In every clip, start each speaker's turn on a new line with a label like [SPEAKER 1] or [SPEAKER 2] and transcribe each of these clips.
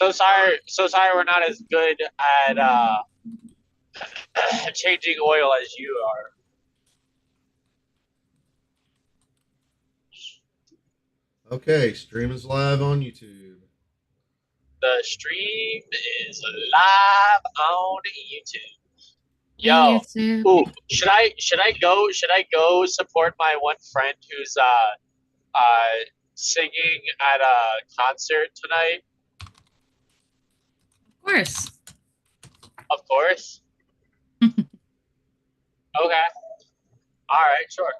[SPEAKER 1] So sorry, we're not as good at changing oil as you are.
[SPEAKER 2] Okay, stream is live on YouTube.
[SPEAKER 1] The stream is live on YouTube.
[SPEAKER 3] Hey
[SPEAKER 1] Yo,
[SPEAKER 3] YouTube.
[SPEAKER 1] ooh, should I go support my one friend who's singing at a concert tonight?
[SPEAKER 3] Of course.
[SPEAKER 1] Of course. Okay. All right. Sure.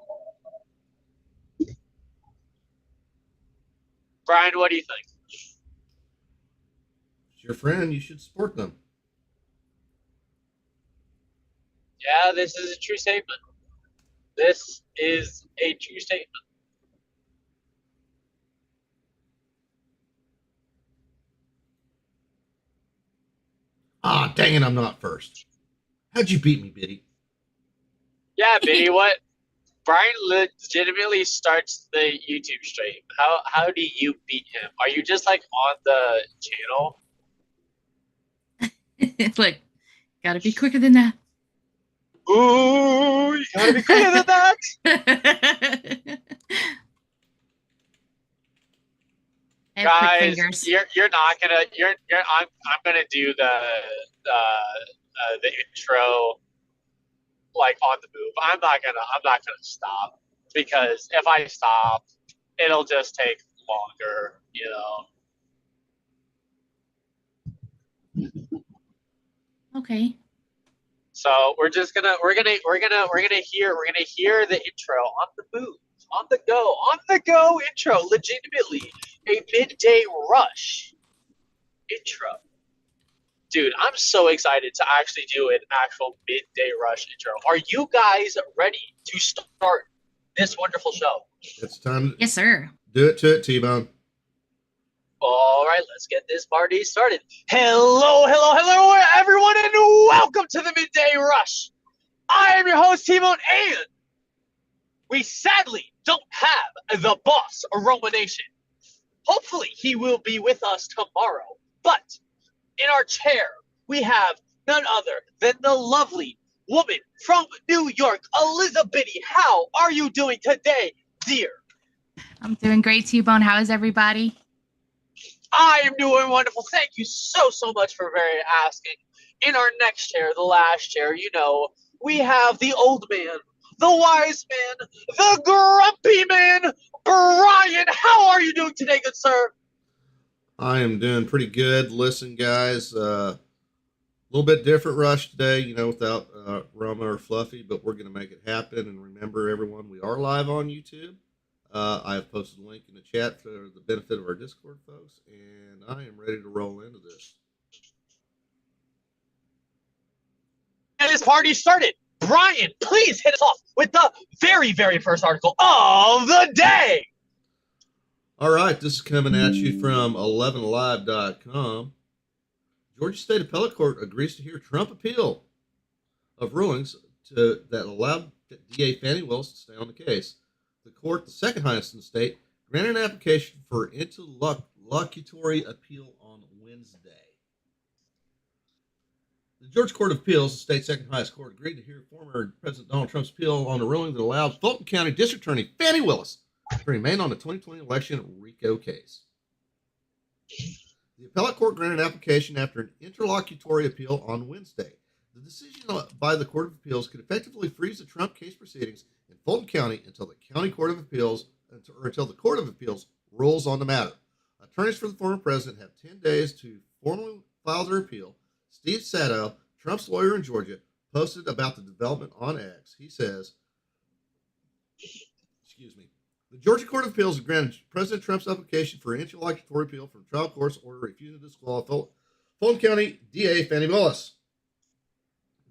[SPEAKER 1] Brian, what do you think?
[SPEAKER 2] It's your friend, you should support them.
[SPEAKER 1] Yeah, this is a true statement. This is a true statement.
[SPEAKER 2] Ah, dang it, I'm not first. How'd you beat me, Biddy?
[SPEAKER 1] Yeah, Biddy, what? Brian legitimately starts the YouTube stream. How do you beat him? Are you just like on the channel?
[SPEAKER 3] Like, gotta be quicker than that.
[SPEAKER 1] Ooh, you gotta be quicker than that.
[SPEAKER 3] I have quick
[SPEAKER 1] Guys,
[SPEAKER 3] fingers.
[SPEAKER 1] you're not gonna I'm gonna do the intro like on the move. I'm not gonna stop because if I stop, it'll just take longer, you know.
[SPEAKER 3] Okay.
[SPEAKER 1] So we're gonna hear the intro on the move, on the go intro. Legitimately, a midday rush intro. Dude, I'm so excited to actually do an actual midday rush intro. Are you guys ready to start this wonderful show?
[SPEAKER 2] It's time to
[SPEAKER 3] Yes, sir.
[SPEAKER 2] do it to it, T-Bone.
[SPEAKER 1] All right, let's get this party started. Hello, everyone, and welcome to the midday rush. I am your host, T-Bone, and we sadly don't have the boss, Aroma Nation. Hopefully, he will be with us tomorrow. But in our chair, we have none other than the lovely woman from New York, Elizabeth. How are you doing today, dear?
[SPEAKER 3] I'm doing great, T-Bone. How is everybody?
[SPEAKER 1] I am doing wonderful. Thank you so much for very asking. In our next chair, the last chair, we have the old man, the wise man, the grumpy man, Brian. How are you doing today, good sir?
[SPEAKER 2] I am doing pretty good. Listen, guys, a little bit different rush today, without Roma or Fluffy, but we're going to make it happen. And remember, everyone, we are live on YouTube. I have posted a link in the chat for the benefit of our Discord folks, and I am ready to roll into this.
[SPEAKER 1] And this party started. Brian, please hit us off with the very first article of the day.
[SPEAKER 2] All right, this is coming at you from 11live.com. Georgia State Appellate Court agrees to hear Trump appeal of rulings that allowed DA Fani Willis to stay on the case. The court, the second highest in the state, granted an application for interlocutory appeal on Wednesday. The Georgia Court of Appeals, the state's second highest court, agreed to hear former President Donald Trump's appeal on a ruling that allowed Fulton County District Attorney Fani Willis to remain on the 2020 election RICO case. The appellate court granted an application after an interlocutory appeal on Wednesday. The decision by the Court of Appeals could effectively freeze the Trump case proceedings in Fulton County until the County Court of Appeals or until the Court of Appeals rules on the matter. Attorneys for the former president have 10 days to formally file their appeal. Steve Sadow, Trump's lawyer in Georgia, posted about the development on X. He says, the Georgia Court of Appeals granted President Trump's application for an interlocutory appeal from trial court's order refusing to disqualify Fulton County DA Fani Willis.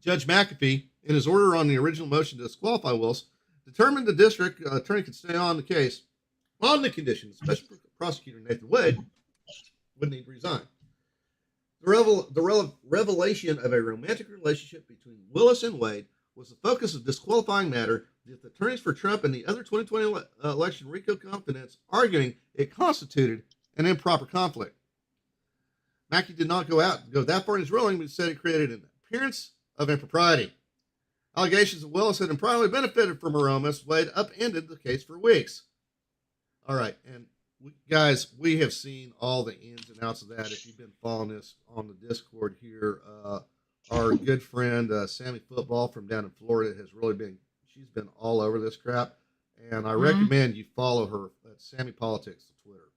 [SPEAKER 2] Judge McAfee, in his order on the original motion to disqualify Willis, determined the district attorney could stay on the case on the condition Special Prosecutor Nathan Wade would need to resign. The revelation of a romantic relationship between Willis and Wade was the focus of disqualifying matter, with the attorneys for Trump and the other 2020 election RICO confidants arguing it constituted an improper conflict. Mackey did not go that far in his ruling, but said it created an appearance of impropriety. Allegations that Willis had improperly benefited from Aromas Wade upended the case for weeks. All right, and guys, we have seen all the ins and outs of that. If you've been following this on the Discord here, our good friend Sammy Football from down in Florida has really she's been all over this crap, and I recommend you follow her at Sammy Politics on Twitter.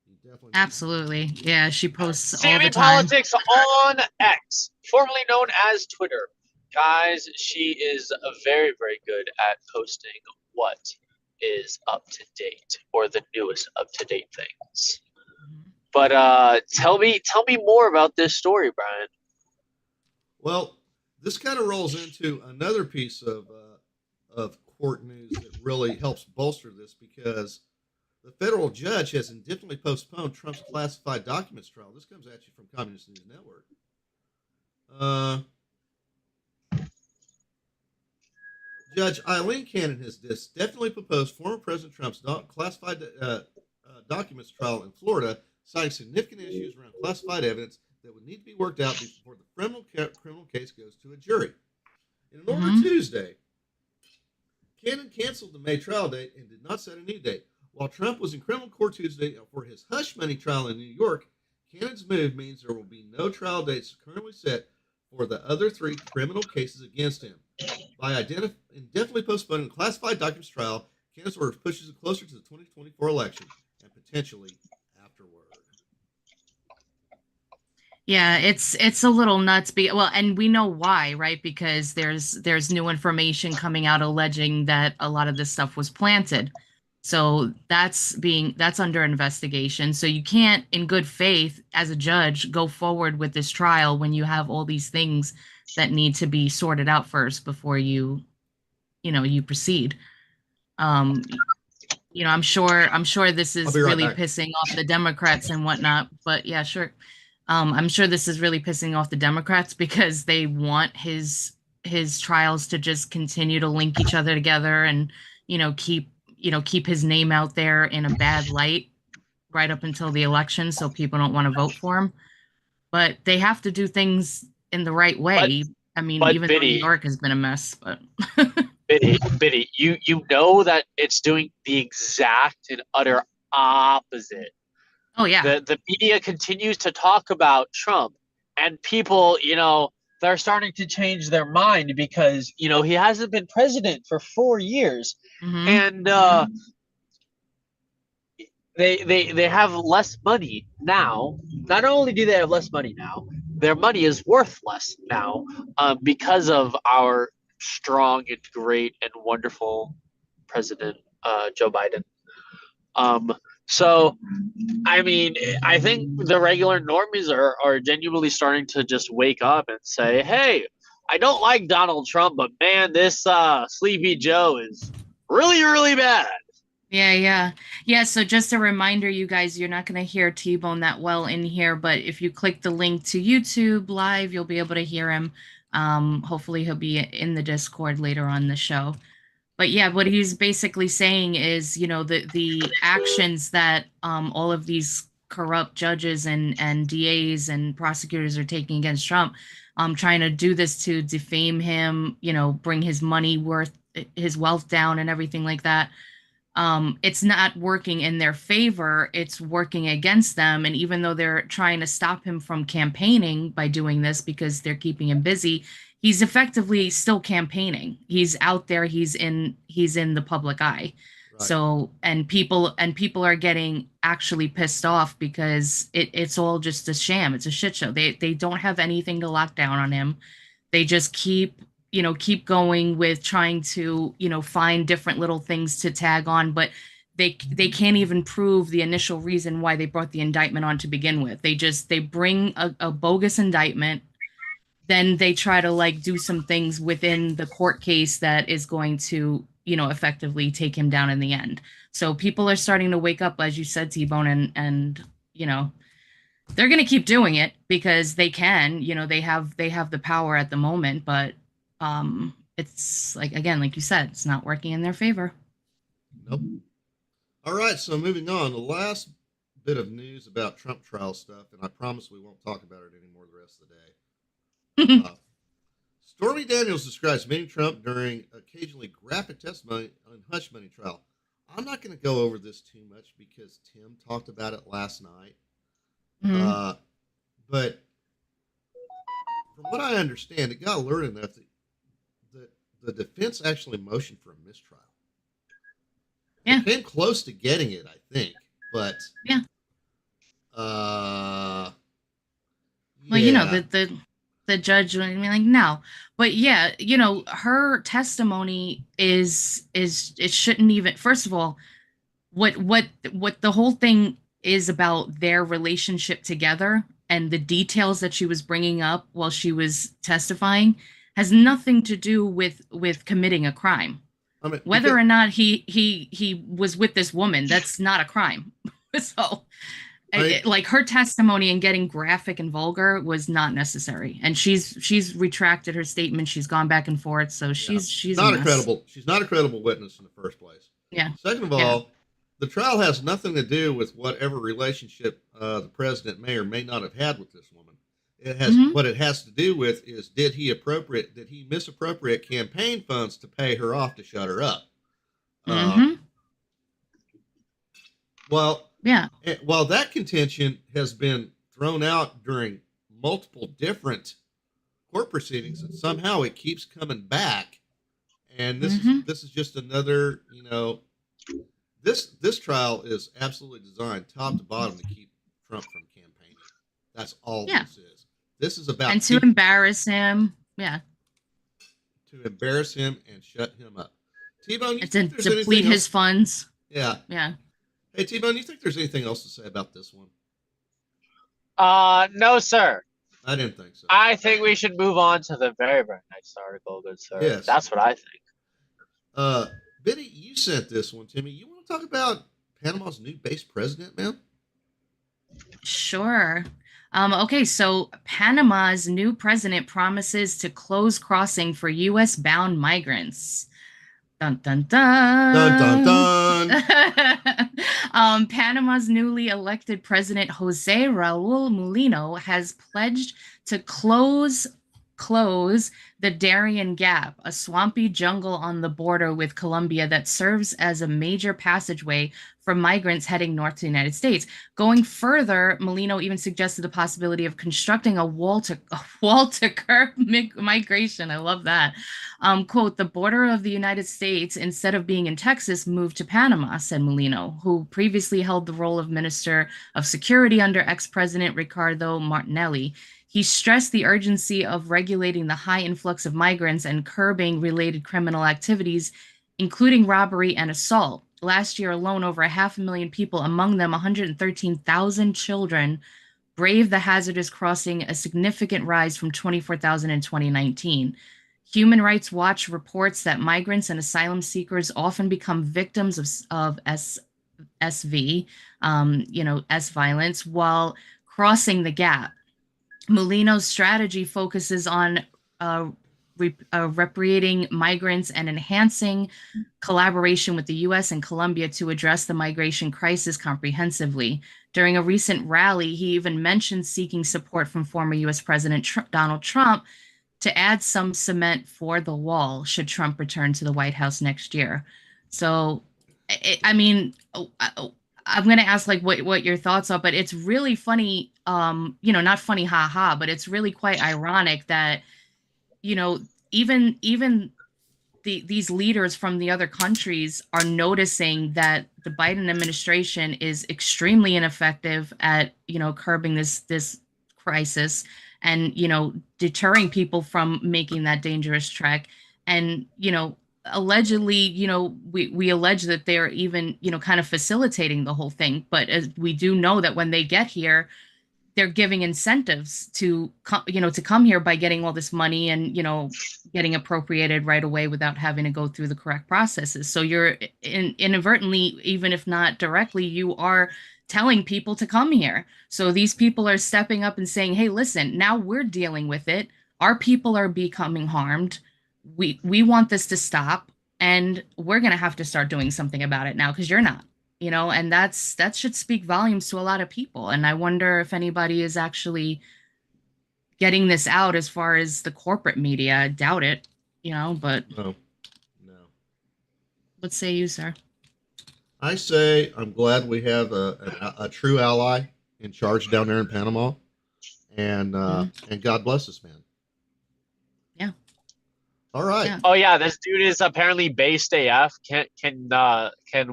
[SPEAKER 2] You definitely
[SPEAKER 3] Absolutely, yeah, she posts
[SPEAKER 1] Sammy
[SPEAKER 3] all the time.
[SPEAKER 1] Politics on X, formerly known as Twitter. Guys, she is very, very good at posting what is up to date or the newest up to date things. But tell me more about this story, Brian.
[SPEAKER 2] Well, this kind of rolls into another piece of court news that really helps bolster this, because the federal judge has indefinitely postponed Trump's classified documents trial. This comes at you from Communist News Network. Judge Eileen Cannon has definitely proposed former President Trump's classified documents trial in Florida, citing significant issues around classified evidence that would need to be worked out before the criminal case goes to a jury. In an order Tuesday, Cannon canceled the May trial date and did not set a new date. While Trump was in criminal court Tuesday for his hush money trial in New York, Cannon's move means there will be no trial dates currently set for the other 3 criminal cases against him. By indefinitely postponing the classified documents trial, Cannon's order pushes it closer to the 2024 election and potentially afterward.
[SPEAKER 3] Yeah, it's a little nuts. And we know why, right? Because there's new information coming out alleging that a lot of this stuff was planted. So that's under investigation. So you can't, in good faith, as a judge, go forward with this trial when you have all these things that need to be sorted out first before you proceed. I'm sure this is really pissing off the Democrats and whatnot. But yeah, sure. I'm sure this is really pissing off the Democrats because they want his trials to just continue to link each other together and keep his name out there in a bad light right up until the election, so people don't want to vote for him. But they have to do things in the right way. But even though New York has been a mess, but
[SPEAKER 1] Biddy, you know that it's doing the exact and utter opposite.
[SPEAKER 3] Oh yeah.
[SPEAKER 1] The media continues to talk about Trump, and people, they're starting to change their mind because, he hasn't been president for 4 years. And they have less money now. Not only do they have less money now, their money is worth less now because of our strong and great and wonderful president, Joe Biden. So, I think the regular normies are genuinely starting to just wake up and say, hey, I don't like Donald Trump, but man, this Sleepy Joe is really, really bad.
[SPEAKER 3] Yeah. So just a reminder, you guys, you're not going to hear T-Bone that well in here, but if you click the link to YouTube Live, you'll be able to hear him. Hopefully he'll be in the Discord later on the show. But yeah, what he's basically saying is, the actions that all of these corrupt judges and DAs and prosecutors are taking against Trump, trying to do this to defame him, bring his wealth down and everything like that. It's not working in their favor. It's working against them. And even though they're trying to stop him from campaigning by doing this because they're keeping him busy, he's effectively still campaigning. He's out there. He's in the public eye. Right. So, and people are getting actually pissed off because it's all just a sham. It's a shit show. They don't have anything to lock down on him. They just keep going with trying to, find different little things to tag on, but they can't even prove the initial reason why they brought the indictment on to begin with. They bring a bogus indictment, then they try to do some things within the court case that is going to, effectively take him down in the end. So people are starting to wake up, as you said, T-Bone, and they're going to keep doing it because they can, they have the power at the moment, but it's like you said, it's not working in their favor.
[SPEAKER 2] Nope. All right, so moving on, the last bit of news about Trump trial stuff, and I promise we won't talk about it anymore the rest of the day. Stormy Daniels describes meeting Trump during occasionally graphic testimony on hush money trial. I'm not going to go over this too much because Tim talked about it last night.
[SPEAKER 3] Mhm.
[SPEAKER 2] But from what I understand, it got alerted enough that the defense actually motioned for a mistrial.
[SPEAKER 3] Yeah.
[SPEAKER 2] It came close to getting it, I think, but
[SPEAKER 3] Yeah. Well,
[SPEAKER 2] yeah.
[SPEAKER 3] the judge, I mean, like, no. But yeah, her testimony is it shouldn't even, first of all, what the whole thing is about their relationship together and the details that she was bringing up while she was testifying has nothing to do with committing a crime.
[SPEAKER 2] I mean,
[SPEAKER 3] Whether or not he was with this woman, that's not a crime. So
[SPEAKER 2] right?
[SPEAKER 3] like her testimony and getting graphic and vulgar was not necessary, and she's retracted her statement. She's gone back and forth, so she's a
[SPEAKER 2] not a
[SPEAKER 3] mess.
[SPEAKER 2] credible. She's not a credible witness in the first place.
[SPEAKER 3] Yeah.
[SPEAKER 2] Second of
[SPEAKER 3] Yeah.
[SPEAKER 2] all, the trial has nothing to do with whatever relationship the president may or may not have had with this woman. It has what it has to do with is did he misappropriate campaign funds to pay her off to shut her up? Well,
[SPEAKER 3] yeah.
[SPEAKER 2] While that contention has been thrown out during multiple different court proceedings, and somehow it keeps coming back, and this is just another, this trial is absolutely designed top to bottom to keep Trump from campaigning. That's all this is. This is about
[SPEAKER 3] to embarrass him. Yeah.
[SPEAKER 2] To embarrass him and shut him up. T-Bone, you
[SPEAKER 3] to deplete his funds.
[SPEAKER 2] Yeah.
[SPEAKER 3] Yeah.
[SPEAKER 2] Hey, T-Bone, you think there's anything else to say about this one?
[SPEAKER 1] No, sir.
[SPEAKER 2] I didn't think so.
[SPEAKER 1] I think we should move on to the very, very next article, good sir.
[SPEAKER 2] Yes.
[SPEAKER 1] That's what I think.
[SPEAKER 2] Biddy, you sent this one to me. You want to talk about Panama's new base president, man?
[SPEAKER 3] Sure. Okay, so Panama's new president promises to close crossing for U.S.-bound migrants. Dun, dun, dun.
[SPEAKER 2] Dun, dun,
[SPEAKER 3] dun. Panama's newly elected president, Jose Raul Mulino, has pledged to close the Darien Gap, a swampy jungle on the border with Colombia that serves as a major passageway for migrants heading north to the United States. Going further, Mulino even suggested the possibility of constructing a wall to curb migration. I love that. Quote, the border of the United States, instead of being in Texas, moved to Panama, said Mulino, who previously held the role of Minister of Security under ex-President Ricardo Martinelli. He stressed the urgency of regulating the high influx of migrants and curbing related criminal activities, including robbery and assault. Last year alone, over 500,000 people, among them 113,000 children, braved the hazardous crossing, a significant rise from 24,000 in 2019. Human Rights Watch reports that migrants and asylum seekers often become victims of SV, S violence, while crossing the gap. Mulino's strategy focuses on repatriating migrants and enhancing collaboration with the U.S. and Colombia to address the migration crisis comprehensively. During a recent rally, he even mentioned seeking support from former U.S. President Donald Trump to add some cement for the wall should Trump return to the White House next year. So, I'm going to ask what your thoughts are, but it's really funny, not funny, haha, but it's really quite ironic that, even these leaders from the other countries are noticing that the Biden administration is extremely ineffective at, curbing this crisis and, deterring people from making that dangerous trek. And, allegedly, we allege that they're even, kind of facilitating the whole thing. But as we do know that when they get here, they're giving incentives to come here by getting all this money and, getting appropriated right away without having to go through the correct processes. So you're inadvertently, even if not directly, you are telling people to come here. So these people are stepping up and saying, hey, listen, now we're dealing with it. Our people are becoming harmed. We want this to stop, and we're going to have to start doing something about it now because you're not. And that should speak volumes to a lot of people. And I wonder if anybody is actually getting this out as far as the corporate media. I doubt it, but
[SPEAKER 2] No.
[SPEAKER 3] what say you, sir?
[SPEAKER 2] I say I'm glad we have a true ally in charge down there in Panama, and God bless this man.
[SPEAKER 3] Yeah.
[SPEAKER 2] All right.
[SPEAKER 3] Yeah.
[SPEAKER 1] Oh yeah, this dude is apparently based AF. Can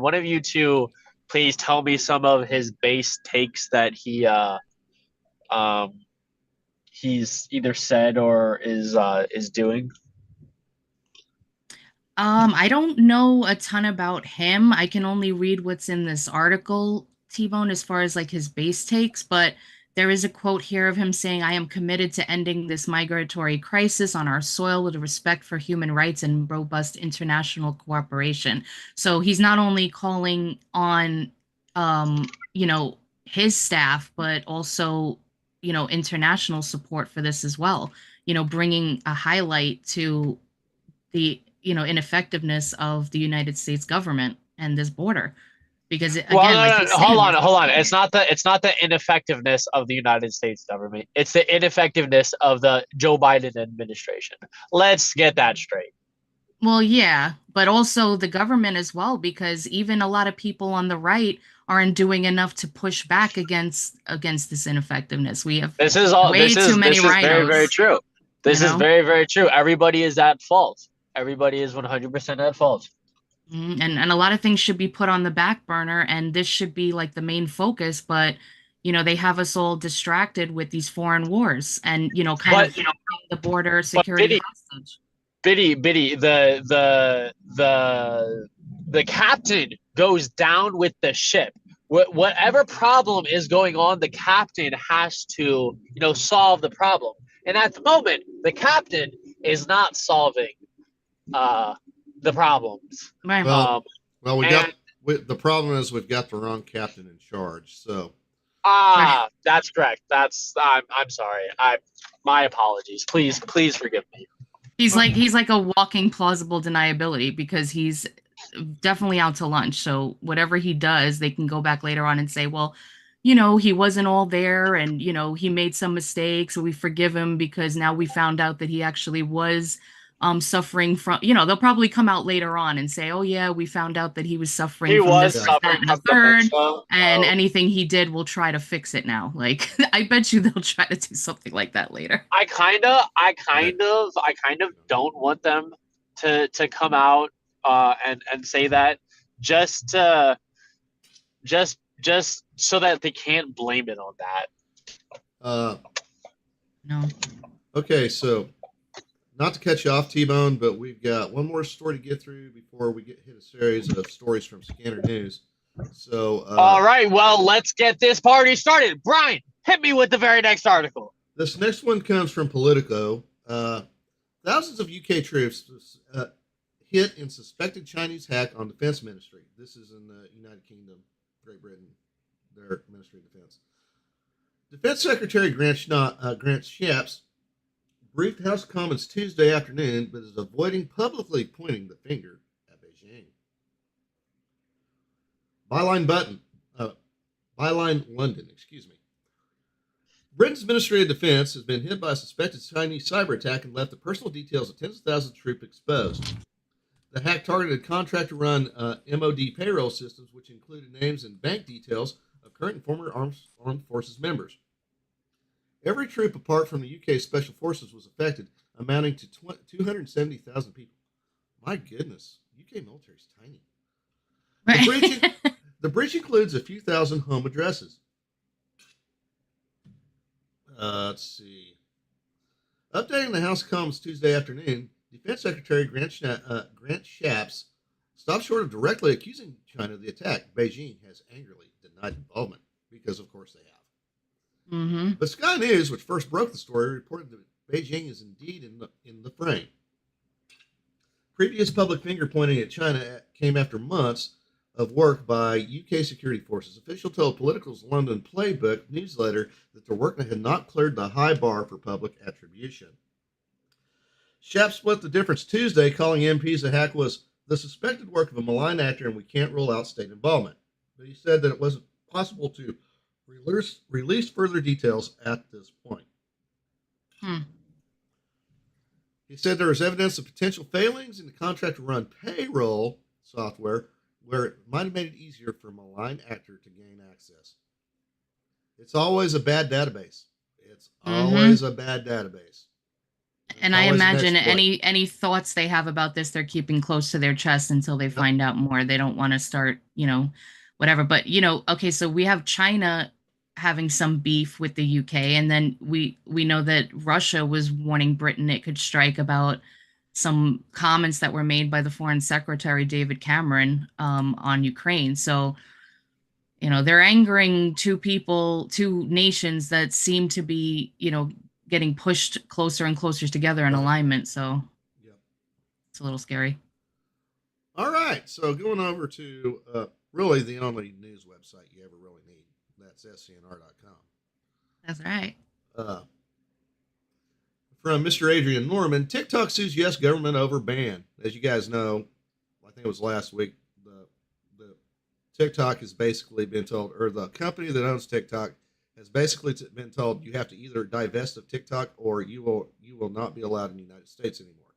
[SPEAKER 1] one of you two please tell me some of his base takes that he's either said or is doing?
[SPEAKER 3] I don't know a ton about him. I can only read what's in this article, T-Bone, as far as like his base takes, but there is a quote here of him saying, "I am committed to ending this migratory crisis on our soil with respect for human rights and robust international cooperation." So he's not only calling on, his staff, but also, international support for this as well, bringing a highlight to the ineffectiveness of the United States government and this border, because again,
[SPEAKER 1] Well,
[SPEAKER 3] like
[SPEAKER 1] no,
[SPEAKER 3] he's
[SPEAKER 1] hold
[SPEAKER 3] saying,
[SPEAKER 1] on. It's not the ineffectiveness of the United States government. It's the ineffectiveness of the Joe Biden administration. Let's get that straight.
[SPEAKER 3] well, yeah, but also the government as well, because even a lot of people on the right aren't doing enough to push back against this ineffectiveness. We have
[SPEAKER 1] This is all.
[SPEAKER 3] way too many
[SPEAKER 1] This is very, very
[SPEAKER 3] rhinos.
[SPEAKER 1] true. This is
[SPEAKER 3] know?
[SPEAKER 1] very, very true. Everybody is at fault. Everybody is 100% at fault.
[SPEAKER 3] And a lot of things should be put on the back burner, and this should be like the main focus, but they have us all distracted with these foreign wars and kind of the border security hostage.
[SPEAKER 1] Biddy, the captain goes down with the ship. Whatever problem is going on, the captain has to solve the problem. And at the moment, the captain is not solving the problems.
[SPEAKER 3] Right.
[SPEAKER 2] Well, the problem is we've got the wrong captain in charge. So.
[SPEAKER 1] That's correct. I'm sorry. My apologies. Please forgive me.
[SPEAKER 3] He's like a walking plausible deniability, because he's definitely out to lunch. So whatever he does, they can go back later on and say, well, he wasn't all there, and he made some mistakes, so we forgive him because now we found out that he actually was suffering from, they'll probably come out later on and say, oh yeah, we found out that he was suffering from this, that, and the third, and anything he did, we'll try to fix it now. Like, I bet you they'll try to do something like that later.
[SPEAKER 1] I kind of don't want them to come out and say that just so that they can't blame it on that.
[SPEAKER 3] No.
[SPEAKER 2] Okay, so not to cut you off, T-Bone, but we've got one more story to get through before we hit a series of stories from Scanner News. So,
[SPEAKER 1] all right, well, let's get this party started. Brian, hit me with the very next article.
[SPEAKER 2] This next one comes from Politico. Thousands of UK troops hit in suspected Chinese hack on Defense Ministry. This is in the United Kingdom, Great Britain, their Ministry of Defense. Defense Secretary Grant Shapps briefed House of Commons Tuesday afternoon, but is avoiding publicly pointing the finger at Beijing. Byline London, excuse me. Britain's Ministry of Defense has been hit by a suspected Chinese cyber attack and left the personal details of tens of thousands of troops exposed. The hack targeted contractor-run MOD payroll systems, which included names and bank details of current and former armed forces members. Every troop apart from the UK Special Forces was affected, amounting to 270,000 people. My goodness, UK military is tiny. The breach includes a few thousand home addresses. Let's see. Updating the House of Commons Tuesday afternoon, Defense Secretary Grant Shapps stopped short of directly accusing China of the attack. Beijing has angrily denied involvement because, of course, they have.
[SPEAKER 3] Mm-hmm.
[SPEAKER 2] But Sky News, which first broke the story, reported that Beijing is indeed in the frame. Previous public finger pointing at China came after months of work by UK security forces. Official told Political's London Playbook newsletter that their work had not cleared the high bar for public attribution. Shapps split the difference Tuesday, calling MPs the hack was the suspected work of a malign actor and we can't rule out state involvement. but he said that it wasn't possible to release further details at this point. He said there was evidence of potential failings in the contract to run payroll software where it might have made it easier for a malign actor to gain access. It's always a bad database. It's always a bad database.
[SPEAKER 3] And I imagine any thoughts they have about this, they're keeping close to their chest until they find out more. They don't want to start, whatever. But, okay, so we have China having some beef with the UK, and then we know that Russia was warning Britain it could strike about some comments that were made by the Foreign Secretary David Cameron on Ukraine. So, they're angering two nations that seem to be, getting pushed closer and closer together in alignment. So it's a little scary.
[SPEAKER 2] All right. So going over to really the only news website you ever really need. That's scnr.com.
[SPEAKER 3] That's right.
[SPEAKER 2] From Mr. Adrian Norman, TikTok sues U.S. government over ban. As you guys know, I think it was last week, the TikTok has basically been told, or the company that owns TikTok has basically been told, you have to either divest of TikTok or you will not be allowed in the United States anymore.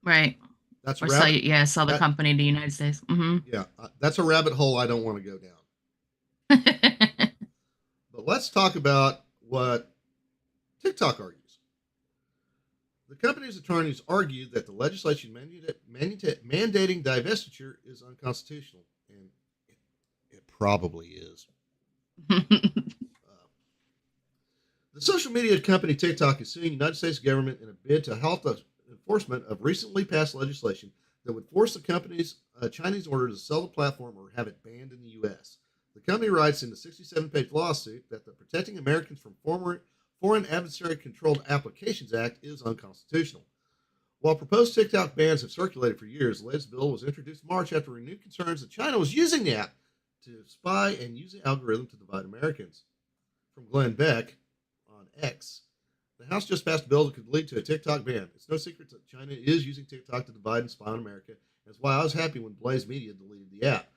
[SPEAKER 3] Right.
[SPEAKER 2] That's
[SPEAKER 3] or sell the company to the United States. Mm-hmm.
[SPEAKER 2] Yeah, that's a rabbit hole I don't want to go down. But let's talk about what TikTok argues. The company's attorneys argue that the legislation mandating divestiture is unconstitutional, and it probably is. The social media company TikTok is suing the United States government in a bid to halt the enforcement of recently passed legislation that would force the company's Chinese order to sell the platform or have it banned in the U.S. The company writes in the 67-page lawsuit that the Protecting Americans from Foreign Adversary-Controlled Applications Act is unconstitutional. While proposed TikTok bans have circulated for years, the latest bill was introduced in March after renewed concerns that China was using the app to spy and use the algorithm to divide Americans. From Glenn Beck on X, the House just passed a bill that could lead to a TikTok ban. It's no secret that China is using TikTok to divide and spy on America. That's why I was happy when Blaze Media deleted the app.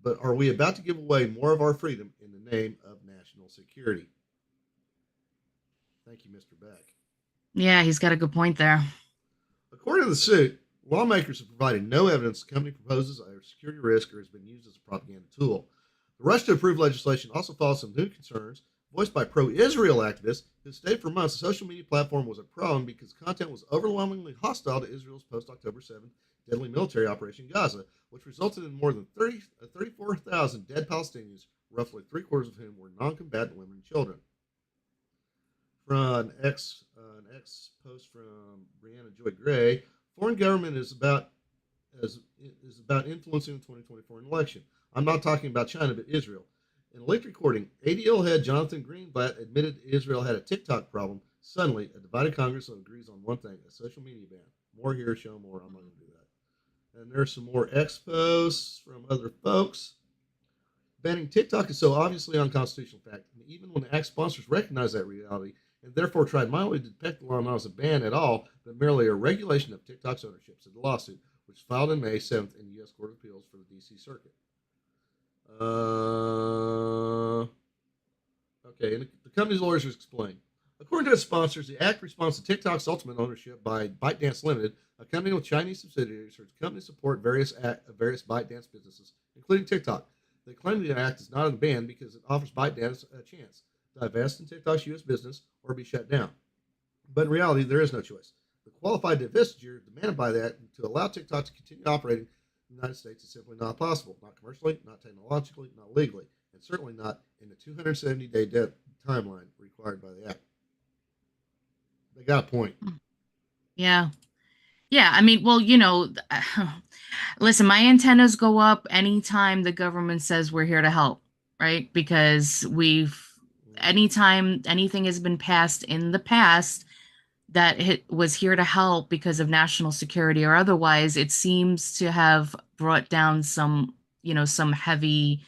[SPEAKER 2] But are we about to give away more of our freedom in the name of national security? Thank you, Mr. Beck.
[SPEAKER 3] Yeah, he's got a good point there.
[SPEAKER 2] According to the suit, lawmakers have provided no evidence the company proposes a security risk or has been used as a propaganda tool. The rush to approve legislation also follows some new concerns voiced by pro-Israel activists who stated for months the social media platform was a problem because content was overwhelmingly hostile to Israel's post-October 7th deadly military operation in Gaza, which resulted in more than 34,000 dead Palestinians, roughly three-quarters of whom were non-combatant women and children. From an X post from Brianna Joy Gray, foreign government is about influencing the 2024 election. I'm not talking about China, but Israel. In a leaked recording, ADL head Jonathan Greenblatt admitted Israel had a TikTok problem. Suddenly, a divided Congress agrees on one thing, a social media ban. More here, show more. I'm not going to do that. And there's some more X posts from other folks. Banning TikTok is so obviously unconstitutional fact, and even when the act sponsors recognize that reality, and therefore tried mildly to depict the law not as a ban at all, but merely a regulation of TikTok's ownership, said the lawsuit, which was filed on May 7th in the U.S. Court of Appeals for the D.C. Circuit. Okay, and the company's lawyers explain. According to its sponsors, the act responds to TikTok's ultimate ownership by ByteDance Limited, a company with Chinese subsidiaries, whose companies support various ByteDance businesses, including TikTok. They claim the act is not a ban because it offers ByteDance a chance to divest in TikTok's U.S. business or be shut down. But in reality, there is no choice. The qualified divestiture demanded by that to allow TikTok to continue operating in the United States is simply not possible. Not commercially, not technologically, not legally, and certainly not in the 270-day timeline required by the act. They got a point.
[SPEAKER 3] Yeah. Yeah, I mean, well, listen, my antennas go up anytime the government says we're here to help, right? Because anytime anything has been passed in the past that it was here to help because of national security or otherwise, it seems to have brought down some heavy,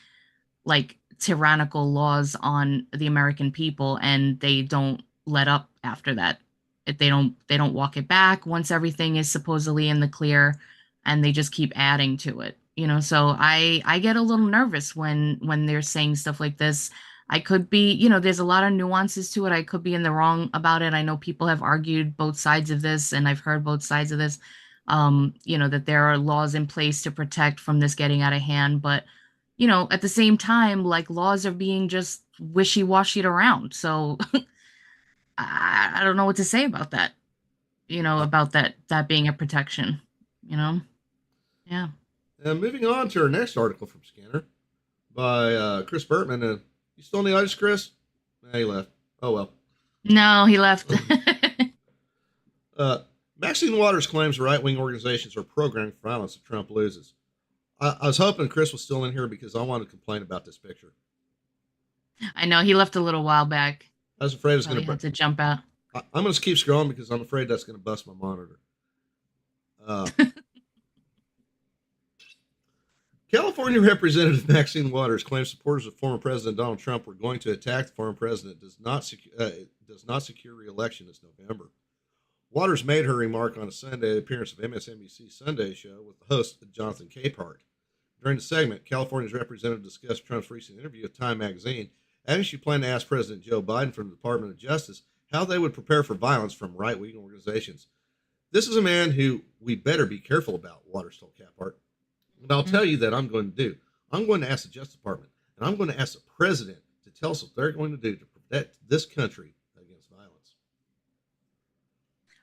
[SPEAKER 3] like, tyrannical laws on the American people, and they don't let up after that. They don't walk it back once everything is supposedly in the clear, and they just keep adding to it. So I get a little nervous when they're saying stuff like this. I could be, there's a lot of nuances to it. I could be in the wrong about it. I know people have argued both sides of this, and I've heard both sides of this. That there are laws in place to protect from this getting out of hand, but at the same time, like, laws are being just wishy-washied around. So I don't know what to say about that. About that being a protection. Yeah.
[SPEAKER 2] And moving on to our next article from Scanner by Chris Bertman. You still in the itis, Chris? Nah, he left. Oh, well.
[SPEAKER 3] No, he left.
[SPEAKER 2] Maxine Waters claims right-wing organizations are programming for violence if Trump loses. I was hoping Chris was still in here because I wanted to complain about this picture.
[SPEAKER 3] I know, he left a little while back.
[SPEAKER 2] I was afraid it was going
[SPEAKER 3] to jump out.
[SPEAKER 2] I'm going to keep scrolling because I'm afraid that's going to bust my monitor. California Representative Maxine Waters claims supporters of former President Donald Trump were going to attack the former president does not secure re-election this November. Waters made her remark on a Sunday appearance of MSNBC Sunday Show with the host Jonathan Capehart. During the segment, California's representative discussed Trump's recent interview with Time magazine, adding she planned to ask President Joe Biden from the Department of Justice how they would prepare for violence from right-wing organizations. This is a man who we better be careful about, Waters told Capehart. And I'll tell you that I'm going to do. I'm going to ask the Justice Department, and I'm going to ask the president to tell us what they're going to do to protect this country against violence.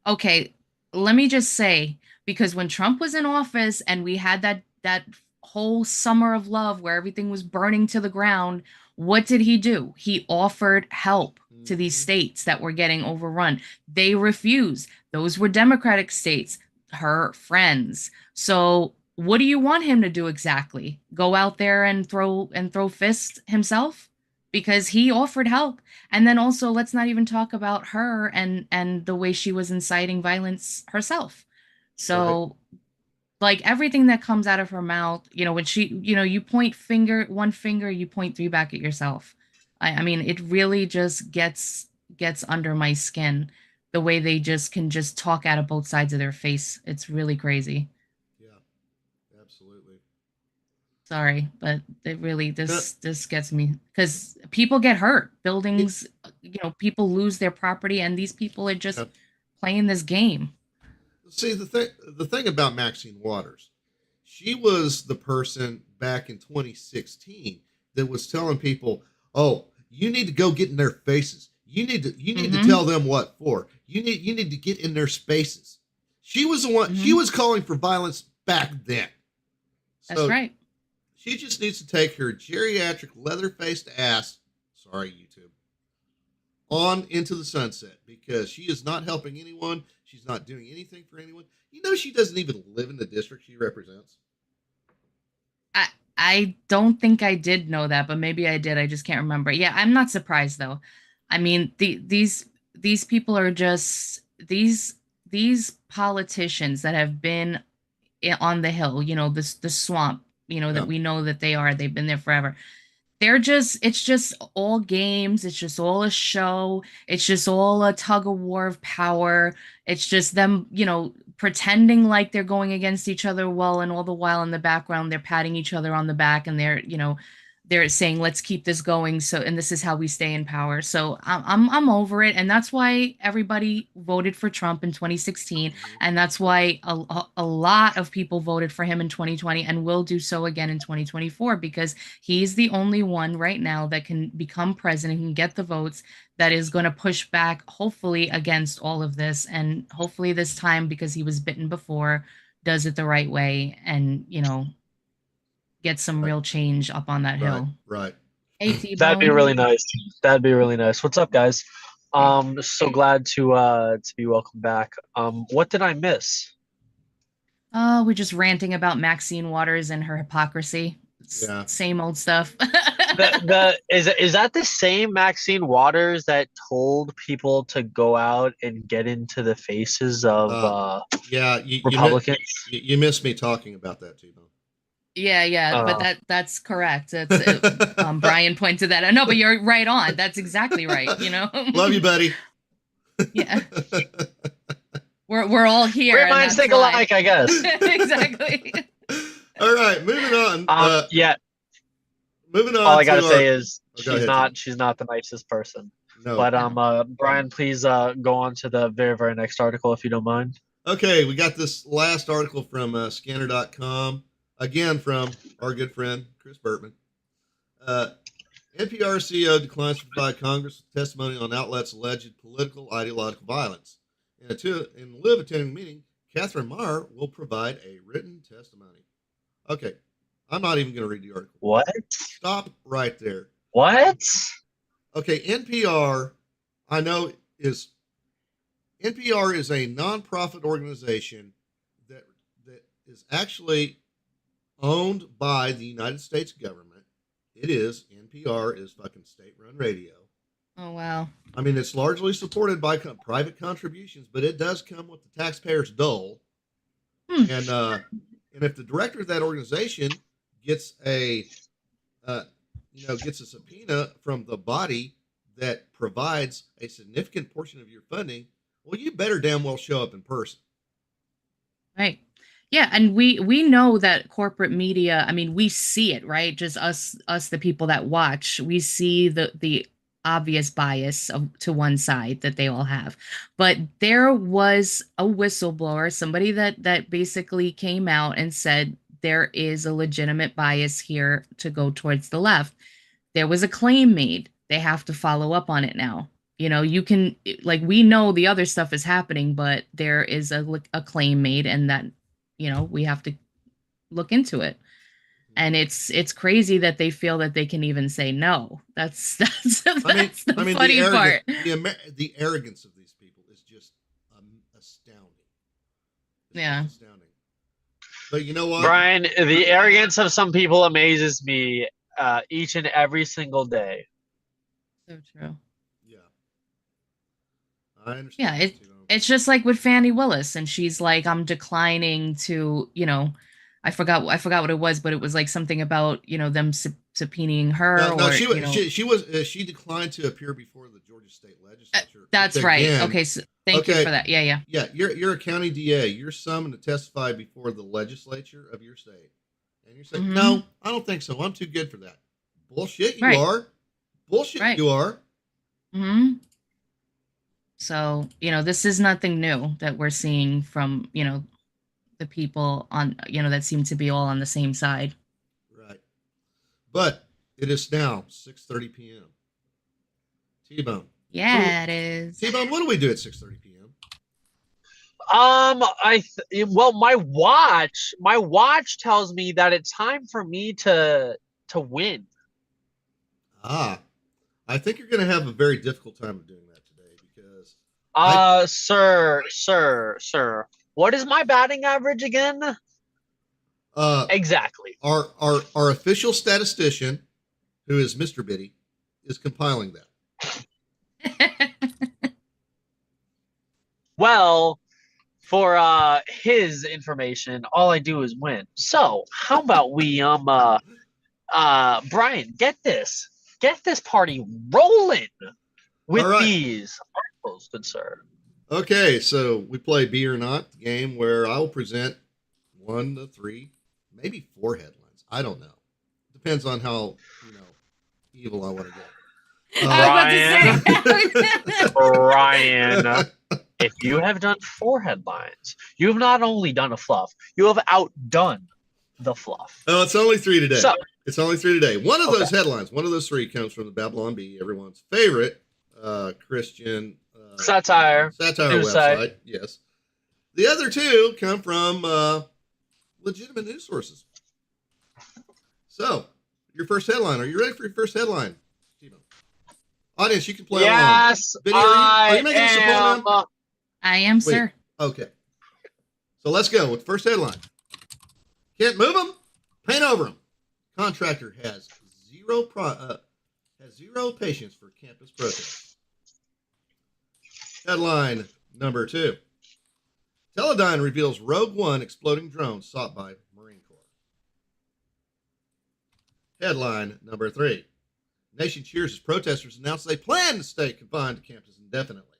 [SPEAKER 3] Okay, let me just say, because when Trump was in office and we had that whole summer of love where everything was burning to the ground, what did he do? He offered help to these states that were getting overrun. They refused. Those were Democratic states, her friends. So what do you want him to do exactly? Go out there and throw fists himself? Because he offered help. And then also, let's not even talk about her and the way she was inciting violence herself. So like, everything that comes out of her mouth, when she, you point one finger, you point three back at yourself. I mean, it really just gets under my skin, the way they can talk out of both sides of their face. It's really crazy.
[SPEAKER 2] Yeah, absolutely.
[SPEAKER 3] Sorry, but it really, this gets me, because people get hurt. Buildings, people lose their property, and these people are just playing this game.
[SPEAKER 2] See, the thing about Maxine Waters, she was the person back in 2016 that was telling people, "Oh, you need to go get in their faces. You need to tell them what for. You need to get in their spaces." She was the one. She was calling for violence back then.
[SPEAKER 3] That's right.
[SPEAKER 2] She just needs to take her geriatric leather-faced ass, sorry, YouTube, on into the sunset, because she is not helping anyone. She's not doing anything for anyone. She doesn't even live in the district she represents.
[SPEAKER 3] I don't think I did know that, but maybe I did. I just can't remember. Yeah, I'm not surprised though. I mean, these people are just these politicians that have been on the Hill, the swamp, that we know that they are. They've been there forever. It's just all games. It's just all a show. It's just all a tug of war of power. It's just them, pretending like they're going against each other well, and all the while in the background, they're patting each other on the back, and they're saying, let's keep this going. So, and this is how we stay in power. So I'm over it. And that's why everybody voted for Trump in 2016. And that's why a lot of people voted for him in 2020 and will do so again in 2024, because he's the only one right now that can become president and get the votes, that is going to push back, hopefully, against all of this. And hopefully this time, because he was bitten before, does it the right way and, get some real change up on that hill.
[SPEAKER 2] Right.
[SPEAKER 3] Hey, T-Bone.
[SPEAKER 1] That'd be really nice. That'd be really nice. What's up, guys? So glad to be welcome back. What did I miss?
[SPEAKER 3] We're just ranting about Maxine Waters and her hypocrisy. Same old stuff.
[SPEAKER 1] Is that the same Maxine Waters that told people to go out and get into the faces of Republicans?
[SPEAKER 2] You missed me talking about that, T-Bone.
[SPEAKER 3] Yeah, but that's correct. It's Brian pointed that out. No, but you're right on. That's exactly right.
[SPEAKER 2] Love you, buddy.
[SPEAKER 3] Yeah, we're all here.
[SPEAKER 1] Great minds think alike, I guess.
[SPEAKER 3] Exactly.
[SPEAKER 2] All right, moving on.
[SPEAKER 1] Yeah.
[SPEAKER 2] Moving on.
[SPEAKER 1] All I gotta
[SPEAKER 2] to
[SPEAKER 1] say is
[SPEAKER 2] go ahead,
[SPEAKER 1] she's not the nicest person.
[SPEAKER 2] No.
[SPEAKER 1] But Brian, please go on to the very next article if you don't mind.
[SPEAKER 2] Okay, we got this last article from Scanner.com, again from our good friend Chris Bertman. NPR CEO declines to provide Congress with testimony on outlets' alleged political ideological violence. In lieu of attending the meeting, Catherine Meyer will provide a written testimony. Okay, I'm not even going to read the article.
[SPEAKER 1] What?
[SPEAKER 2] Stop right there.
[SPEAKER 1] What?
[SPEAKER 2] Okay, NPR, I know NPR is a nonprofit organization that is actually owned by the United States government. It is. NPR is fucking state-run radio.
[SPEAKER 3] Oh, wow.
[SPEAKER 2] I mean, it's largely supported by private contributions, but it does come with the taxpayer's dole. And if the director of that organization gets a subpoena from the body that provides a significant portion of your funding, well, you better damn well show up in person.
[SPEAKER 3] Right. Yeah, and we know that corporate media, I mean, we see it, right? Just us the people that watch, we see the obvious bias to one side that they all have. But there was a whistleblower, somebody that basically came out and said there is a legitimate bias here to go towards the left. There was a claim made. They have to follow up on it now. You know, you can, like, we know the other stuff is happening, but there is a claim made, and that, you know, we have to look into it. And it's crazy that they feel that they can even say no. That's the funny part.
[SPEAKER 2] The arrogance of these people is just astounding.
[SPEAKER 3] Just
[SPEAKER 2] astounding. But you know what,
[SPEAKER 1] Brian? The arrogance of some people amazes me each and every single day.
[SPEAKER 3] So true.
[SPEAKER 2] Yeah, I understand.
[SPEAKER 3] Yeah, it's just like with Fani Willis, and she's like, I'm declining to, you know, I forgot what it was, but it was like something about, you know, them subpoenaing her.
[SPEAKER 2] No,
[SPEAKER 3] or,
[SPEAKER 2] she declined to appear before the Georgia State Legislature.
[SPEAKER 3] That's right. Okay, so thank you for that. Yeah.
[SPEAKER 2] Yeah, you're a county DA. You're summoned to testify before the legislature of your state, and you're saying, no, I don't think so. I'm too good for that. Bullshit, you are. Bullshit, you are.
[SPEAKER 3] Mm-hmm. So, you know, this is nothing new that we're seeing from, you know, the people on, you know, that seem to be all on the same side.
[SPEAKER 2] Right. But it is now 6:30 p.m. T-Bone.
[SPEAKER 3] Yeah, it is.
[SPEAKER 2] T-Bone, what do we do at 6:30 p.m.?
[SPEAKER 1] Well, my watch tells me that it's time for me to win.
[SPEAKER 2] I think you're going to have a very difficult time of doing that today because
[SPEAKER 1] Sir, what is my batting average again? Exactly.
[SPEAKER 2] Our official statistician, who is Mr. Biddy, is compiling that.
[SPEAKER 1] Well, for his information, all I do is win. So how about we Brian, get this party rolling with these articles, good sir.
[SPEAKER 2] Okay, so we play Be or Not, the game where I will present 1 to 3, maybe 4 headlines. I don't know. Depends on how, evil I want to get.
[SPEAKER 1] Brian, if you have done 4 headlines, you have not only done a fluff, you have outdone the fluff.
[SPEAKER 2] Oh, it's only 3 today. It's only 3 today. One of those headlines, one of those 3 comes from the Babylon Bee, everyone's favorite Christian
[SPEAKER 1] satire
[SPEAKER 2] website. Yes. The other 2 come from legitimate news sources. So, your first headline. Are you ready for your first headline? Audience, you can play along.
[SPEAKER 1] Yes,
[SPEAKER 2] are you making a support now?
[SPEAKER 3] I am, sir.
[SPEAKER 2] Okay. So let's go with the first headline. Can't move them, paint over them. Contractor has zero patience for campus protests. Headline number 2. Teledyne reveals Rogue One exploding drone sought by Marine Corps. Headline number 3. Nation cheers as protesters announce they plan to stay confined to campus indefinitely.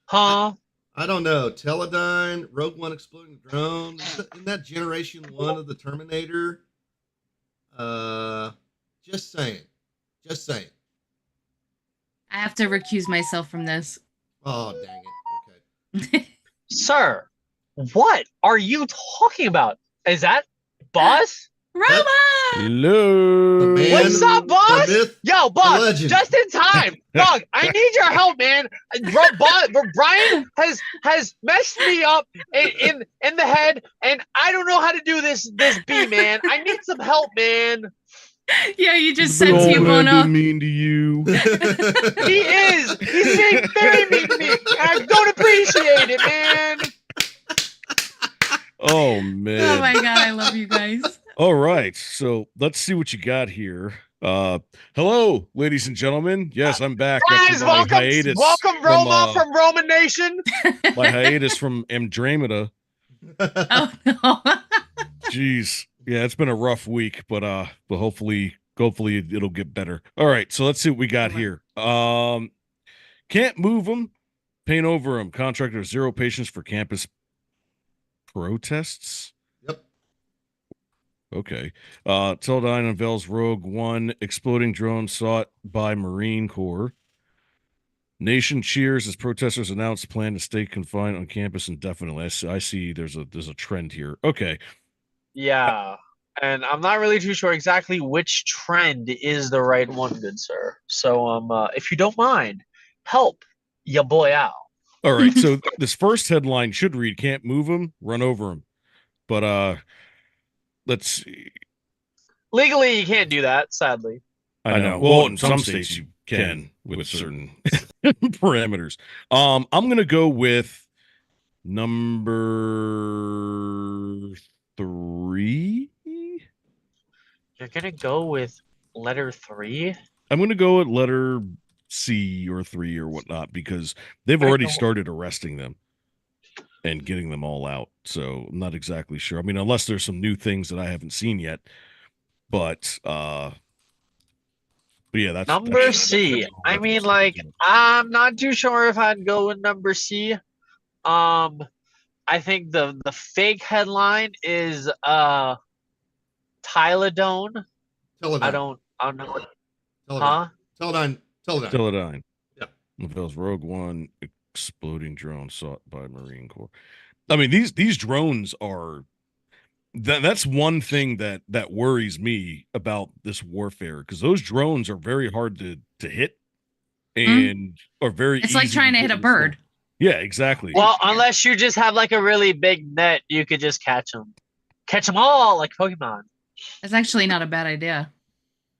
[SPEAKER 1] Huh?
[SPEAKER 2] I don't know. Teledyne, Rogue One exploding drone. Isn't that Generation 1 of the Terminator? Just saying. Just saying.
[SPEAKER 3] I have to recuse myself from this.
[SPEAKER 2] Oh, dang it. Okay.
[SPEAKER 1] Sir, what are you talking about? Is that Boss?
[SPEAKER 3] Roma!
[SPEAKER 4] Hello.
[SPEAKER 2] The man,
[SPEAKER 1] What's up, Boss?
[SPEAKER 2] The myth,
[SPEAKER 1] Yo,
[SPEAKER 2] the
[SPEAKER 1] Boss,
[SPEAKER 2] legend.
[SPEAKER 1] just in time. Dog, I need your help, man. Brian has messed me up in the head, and I don't know how to do this B, man. I need some help, man.
[SPEAKER 3] Yeah, you just
[SPEAKER 4] The
[SPEAKER 3] sent
[SPEAKER 4] old man
[SPEAKER 3] T-Bone
[SPEAKER 4] been
[SPEAKER 3] off.
[SPEAKER 4] mean to you.
[SPEAKER 1] He is. He's being very mean to me. And I don't appreciate it, man.
[SPEAKER 4] Oh man.
[SPEAKER 3] Oh my god, I love you guys.
[SPEAKER 4] All right, so let's see what you got here. Hello, ladies and gentlemen. Yes, I'm back
[SPEAKER 1] Guys,
[SPEAKER 4] after my
[SPEAKER 1] welcome,
[SPEAKER 4] hiatus
[SPEAKER 1] welcome, Roma from Roman Nation.
[SPEAKER 4] my hiatus from Andromeda.
[SPEAKER 3] Oh no.
[SPEAKER 4] Jeez, yeah, it's been a rough week, but hopefully it'll get better. All right, so let's see what we got here. Can't move them, paint over them. Contractor 0 patients for campus protests.
[SPEAKER 2] Yep.
[SPEAKER 4] Okay. Teledyne unveils Rogue One exploding drone sought by Marine Corps. Nation cheers as protesters announce plan to stay confined on campus indefinitely. I see there's a trend here. Okay.
[SPEAKER 1] Yeah, and I'm not really too sure exactly which trend is the right one, good sir. So, if you don't mind, help ya boy out.
[SPEAKER 4] All right. So this first headline should read "Can't move them, run over them," but let's see.
[SPEAKER 1] Legally, you can't do that, sadly.
[SPEAKER 4] I know. Well, in some states you can with certain parameters. I'm gonna go with number 3.
[SPEAKER 1] You're gonna go with letter 3?
[SPEAKER 4] I'm gonna go at letter C or 3 or whatnot because they've already started arresting them and getting them all out. So I'm not exactly sure. I mean, unless there's some new things that I haven't seen yet. But yeah, that's
[SPEAKER 1] Number C. I mean, like, I'm not too sure if I'd go with number C. I think the fake headline is Tyladone.
[SPEAKER 2] Teledyne.
[SPEAKER 1] I don't know what.
[SPEAKER 2] Teledyne.
[SPEAKER 1] Huh?
[SPEAKER 2] Teledyne.
[SPEAKER 4] Teledyne.
[SPEAKER 1] Yeah.
[SPEAKER 4] Unveils Rogue One exploding drone sought by Marine Corps. I mean, these drones are that's one thing that worries me about this warfare, because those drones are very hard to hit and are very
[SPEAKER 3] It's like
[SPEAKER 4] easy
[SPEAKER 3] trying to
[SPEAKER 4] get
[SPEAKER 3] hit a
[SPEAKER 4] in
[SPEAKER 3] bird.
[SPEAKER 4] front. Yeah, exactly.
[SPEAKER 1] Well, unless you just have like a really big net, you could just catch them all like Pokemon.
[SPEAKER 3] That's actually not a bad idea.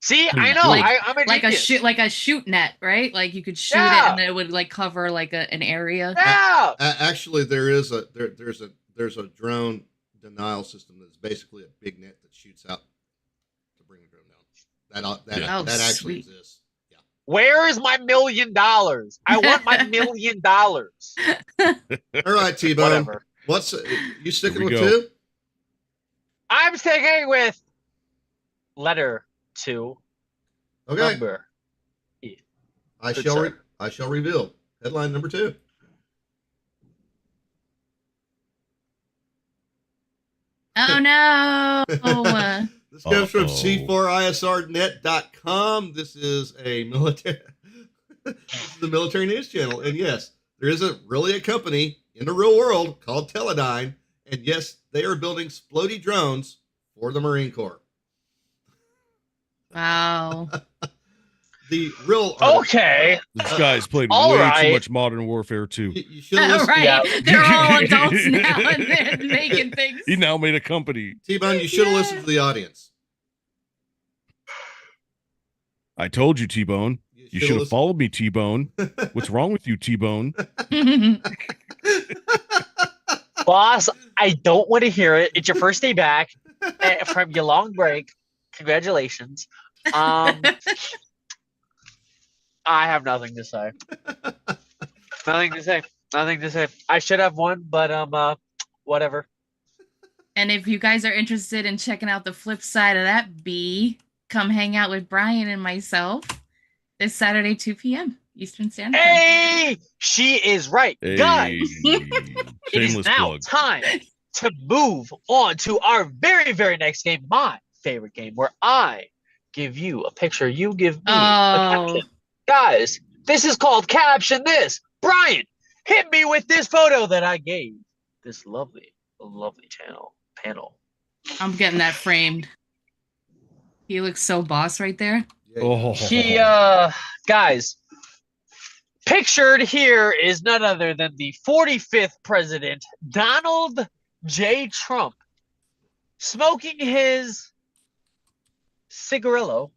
[SPEAKER 1] See, I know.
[SPEAKER 3] Like-
[SPEAKER 1] I'm a
[SPEAKER 3] Like a
[SPEAKER 1] genius.
[SPEAKER 3] shoot net, right? Like you could shoot it
[SPEAKER 1] Yeah.
[SPEAKER 3] and then it would like cover like an area.
[SPEAKER 1] Yeah.
[SPEAKER 2] Actually, there's a drone denial system that's basically a big net that shoots out to bring the drone down.
[SPEAKER 3] Oh,
[SPEAKER 2] That actually
[SPEAKER 3] sweet.
[SPEAKER 2] exists. Yeah.
[SPEAKER 1] Where is my $1 million? I want my $1 million.
[SPEAKER 2] All right, T-Bone.
[SPEAKER 1] Whatever.
[SPEAKER 2] What's you sticking
[SPEAKER 4] Here we
[SPEAKER 2] with
[SPEAKER 4] go.
[SPEAKER 2] 2?
[SPEAKER 1] I'm sticking with letter 2.
[SPEAKER 2] Okay.
[SPEAKER 1] Number.
[SPEAKER 2] I
[SPEAKER 1] Good
[SPEAKER 2] shall
[SPEAKER 1] sir.
[SPEAKER 2] I shall reveal headline number 2.
[SPEAKER 3] Oh no.
[SPEAKER 2] This comes from
[SPEAKER 4] Uh-oh.
[SPEAKER 2] C4ISRnet.com. This is a military this is the military news channel. And yes, there is really a company in the real world called Teledyne. And yes, they are building splody drones for the Marine Corps.
[SPEAKER 3] Wow.
[SPEAKER 2] The real
[SPEAKER 1] Okay.
[SPEAKER 4] This guy's played
[SPEAKER 1] All
[SPEAKER 4] way
[SPEAKER 1] right.
[SPEAKER 4] too much Modern Warfare 2.
[SPEAKER 2] You should have listened.
[SPEAKER 3] Right.
[SPEAKER 1] Yeah.
[SPEAKER 3] They're all adults now and they're making things.
[SPEAKER 4] He now made a company.
[SPEAKER 2] T-Bone, you should have
[SPEAKER 3] Yeah.
[SPEAKER 2] listened to the audience.
[SPEAKER 4] I told you, T-Bone. You should have
[SPEAKER 2] listened.
[SPEAKER 4] followed me, T-Bone. What's wrong with you, T-Bone?
[SPEAKER 1] Boss, I don't want to hear it. It's your first day back from your long break. Congratulations. I have nothing to say. Nothing to say. Nothing to say. I should have won, but whatever.
[SPEAKER 3] And if you guys are interested in checking out the flip side of that B, come hang out with Brian and myself. This Saturday, 2 p.m. Eastern Standard Time.
[SPEAKER 1] Hey, she is right, guys. It is
[SPEAKER 4] Shameless
[SPEAKER 1] now
[SPEAKER 4] plug.
[SPEAKER 1] time to move on to our very, very next game, my favorite game, where I give you a picture, you give me a caption. Guys, this is called Caption This. Brian, hit me with this photo that I gave this lovely panel.
[SPEAKER 3] I'm getting that framed. He looks so boss right there.
[SPEAKER 4] Oh,
[SPEAKER 1] He, guys, pictured here is none other than the 45th president, Donald J. Trump, smoking his cigarillo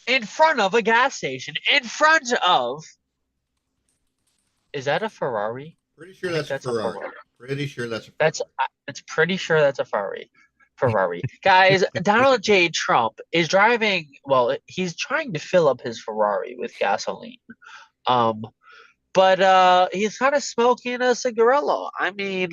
[SPEAKER 1] in front of a gas station, in front of, is that a Ferrari?
[SPEAKER 2] Pretty sure that's a Ferrari. Pretty sure that's a
[SPEAKER 1] It's pretty sure that's a Ferrari. Guys, Donald J. Trump is driving, well, he's trying to fill up his Ferrari with gasoline. But he's kind of smoking a cigarillo. I mean,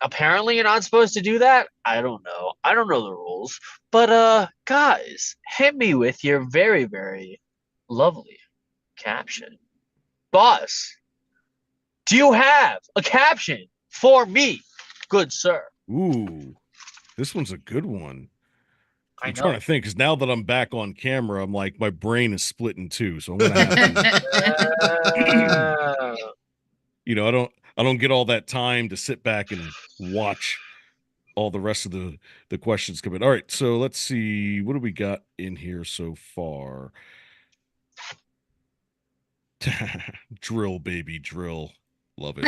[SPEAKER 1] apparently you're not supposed to do that. I don't know. I don't know the rules. But guys, hit me with your very, very lovely caption. Boss, do you have a caption for me, good sir?
[SPEAKER 4] Ooh, this one's a good one.
[SPEAKER 1] I
[SPEAKER 4] I'm
[SPEAKER 1] know.
[SPEAKER 4] trying to think because now that I'm back on camera, I'm like my brain is split in two. So I'm gonna have to, I don't get all that time to sit back and watch all the rest of the questions come in. All right, so let's see, what do we got in here so far? Drill, baby, drill. Love it.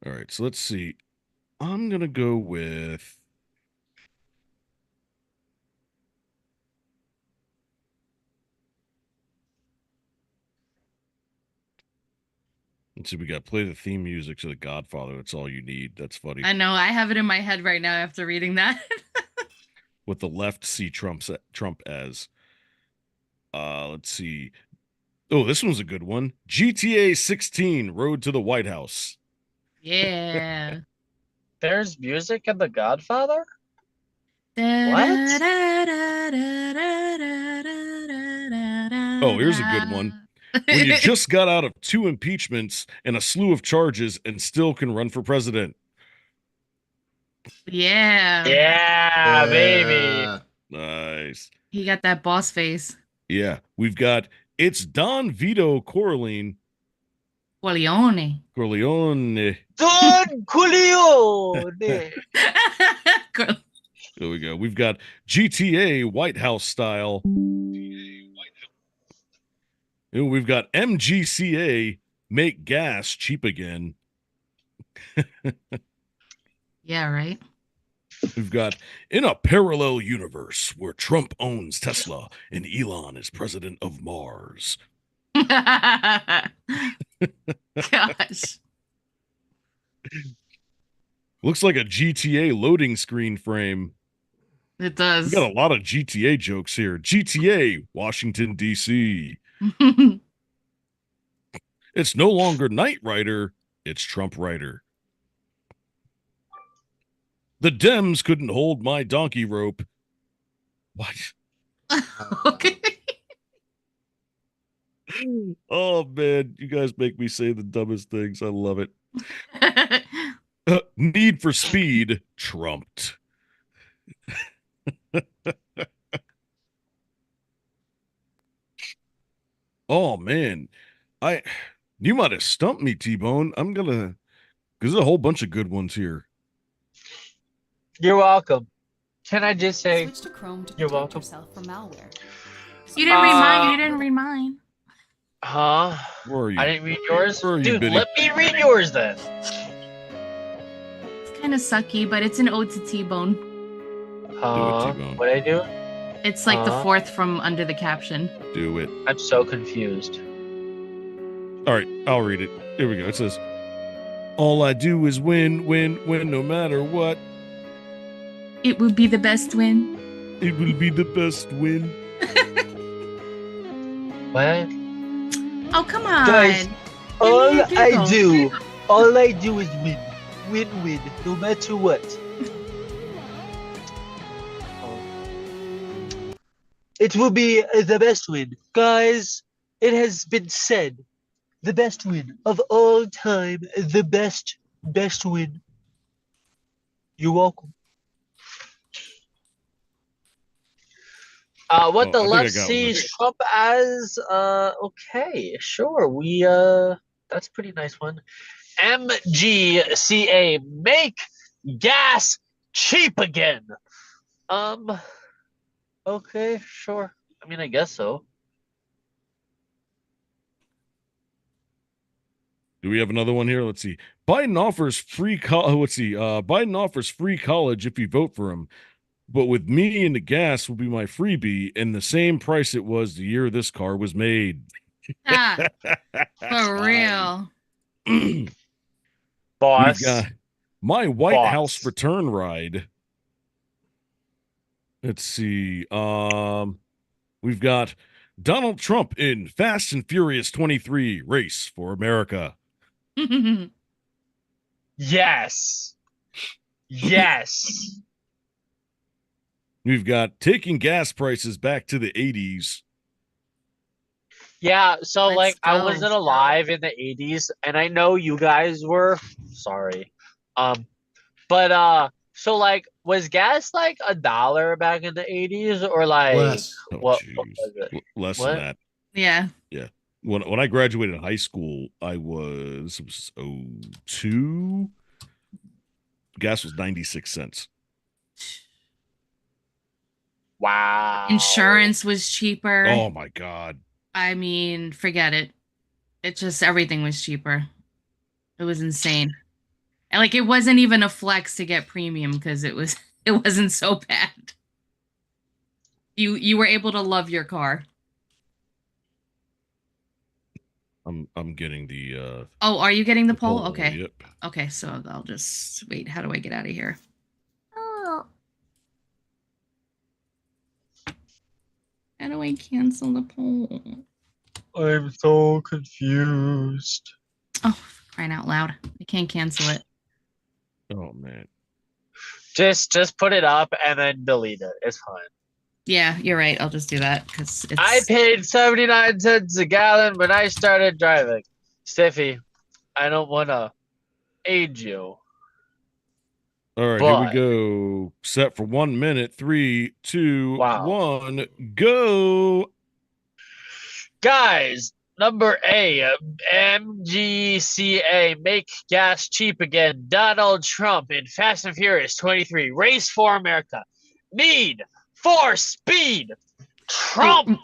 [SPEAKER 4] All right, so let's see. I'm gonna go with let's see, we got play the theme music to The Godfather. That's all you need. That's funny.
[SPEAKER 3] I know. I have it in my head right now after reading that.
[SPEAKER 4] With the left see Trump as. Let's see. Oh, this one's a good one. GTA 16 Road to the White House.
[SPEAKER 3] Yeah.
[SPEAKER 1] There's music in The Godfather?
[SPEAKER 3] Oh,
[SPEAKER 4] here's a good one. When you just got out of 2 impeachments and a slew of charges and still can run for president.
[SPEAKER 3] Yeah.
[SPEAKER 1] Yeah, baby.
[SPEAKER 4] Nice.
[SPEAKER 3] He got that boss face.
[SPEAKER 4] Yeah, we've got it's Don Vito Corleone.
[SPEAKER 3] Corleone.
[SPEAKER 1] Don Corleone.
[SPEAKER 4] There we go. We've got GTA White House style. And we've got MGCA Make Gas Cheap Again.
[SPEAKER 3] Yeah, right.
[SPEAKER 4] We've got in a parallel universe where Trump owns Tesla and Elon is president of Mars.
[SPEAKER 3] Gosh.
[SPEAKER 4] Looks like a GTA loading screen frame.
[SPEAKER 3] It does.
[SPEAKER 4] We got a lot of GTA jokes here. GTA Washington, D.C. It's no longer Knight Rider, it's Trump Rider. The Dems couldn't hold my donkey rope. What?
[SPEAKER 3] Okay.
[SPEAKER 4] Oh, man. You guys make me say the dumbest things. I love it. Need for Speed trumped. Oh, man. You might have stumped me, T-Bone. Because there's a whole bunch of good ones here.
[SPEAKER 1] You're welcome. Can I just say,
[SPEAKER 5] Switch to Chrome to
[SPEAKER 1] you're
[SPEAKER 5] protect
[SPEAKER 1] welcome.
[SPEAKER 5] yourself from malware.
[SPEAKER 3] You didn't read mine. You didn't read mine.
[SPEAKER 1] Huh?
[SPEAKER 4] Where are you?
[SPEAKER 1] I didn't read yours?
[SPEAKER 4] Where are you,
[SPEAKER 1] Dude,
[SPEAKER 4] Biddy?
[SPEAKER 1] let me read yours then.
[SPEAKER 3] It's kind of sucky, but it's an ode to T-Bone.
[SPEAKER 4] T-Bone.
[SPEAKER 1] What I do?
[SPEAKER 3] It's like the fourth from under the caption.
[SPEAKER 4] Do it.
[SPEAKER 1] I'm so confused.
[SPEAKER 4] All right, I'll read it. Here we go. It says, all I do is win, win, win, no matter what.
[SPEAKER 3] It would be the best win.
[SPEAKER 4] It will be the best win.
[SPEAKER 1] What?
[SPEAKER 3] Oh, come on.
[SPEAKER 1] Guys,
[SPEAKER 3] Give
[SPEAKER 1] all
[SPEAKER 3] me a
[SPEAKER 1] I
[SPEAKER 3] giggle.
[SPEAKER 1] do is win. Win, no matter what. It will be the best win. Guys, it has been said. The best win of all time. The best win. You're welcome. What the
[SPEAKER 4] I think I
[SPEAKER 1] left
[SPEAKER 4] got
[SPEAKER 1] sees Trump as, okay, sure. That's a pretty nice one. MGCA, make gas cheap again. Okay, sure. I mean, I guess so.
[SPEAKER 4] Do we have another one here? Let's see. Biden offers free Biden offers free college if you vote for him. But with me and the gas will be my freebie and the same price it was the year this car was made.
[SPEAKER 3] Ah, for real.
[SPEAKER 1] Boss.
[SPEAKER 4] We've got my White
[SPEAKER 1] Boss.
[SPEAKER 4] House return ride. Let's see. We've got Donald Trump in Fast and Furious 23 Race for America.
[SPEAKER 1] Yes. Yes.
[SPEAKER 4] We've got taking gas prices back to the 80s.
[SPEAKER 1] Yeah, so
[SPEAKER 3] Let's
[SPEAKER 1] like I
[SPEAKER 3] go.
[SPEAKER 1] wasn't alive in the 80s and I know you guys were. Sorry. But so like was gas like $1 back in the 80s or like
[SPEAKER 2] Less.
[SPEAKER 4] Oh,
[SPEAKER 1] what
[SPEAKER 4] jeez.
[SPEAKER 1] was it?
[SPEAKER 4] Less
[SPEAKER 1] What?
[SPEAKER 4] than that.
[SPEAKER 3] Yeah.
[SPEAKER 4] When I graduated high school, it was 02. Gas was 96 cents.
[SPEAKER 1] Wow.
[SPEAKER 3] Insurance was cheaper.
[SPEAKER 4] Oh my God.
[SPEAKER 3] I mean, forget it. It just everything was cheaper. It was insane. And like it wasn't even a flex to get premium because it wasn't so bad. You were able to love your car.
[SPEAKER 4] I'm getting the
[SPEAKER 3] Oh, are you getting the poll?
[SPEAKER 4] poll.
[SPEAKER 3] Okay.
[SPEAKER 4] Yep.
[SPEAKER 3] Okay, so I'll just wait. How do I get out of here? Oh. How do I cancel the poll?
[SPEAKER 1] I'm so confused.
[SPEAKER 3] Oh, crying out loud. I can't cancel it.
[SPEAKER 4] Oh man.
[SPEAKER 1] Just put it up and then delete it. It's fine.
[SPEAKER 3] Yeah, you're right. I'll just do that because it's.
[SPEAKER 1] I paid 79 cents a gallon when I started driving. Stiffy, I don't want to age you.
[SPEAKER 4] All right,
[SPEAKER 1] But-
[SPEAKER 4] here we go. Set for 1 minute. 3, 2,
[SPEAKER 1] Wow.
[SPEAKER 4] 1, go.
[SPEAKER 1] Guys, number A, MGCA, make gas cheap again. Donald Trump in Fast and Furious 23, Race for America. Need for Speed. Trump.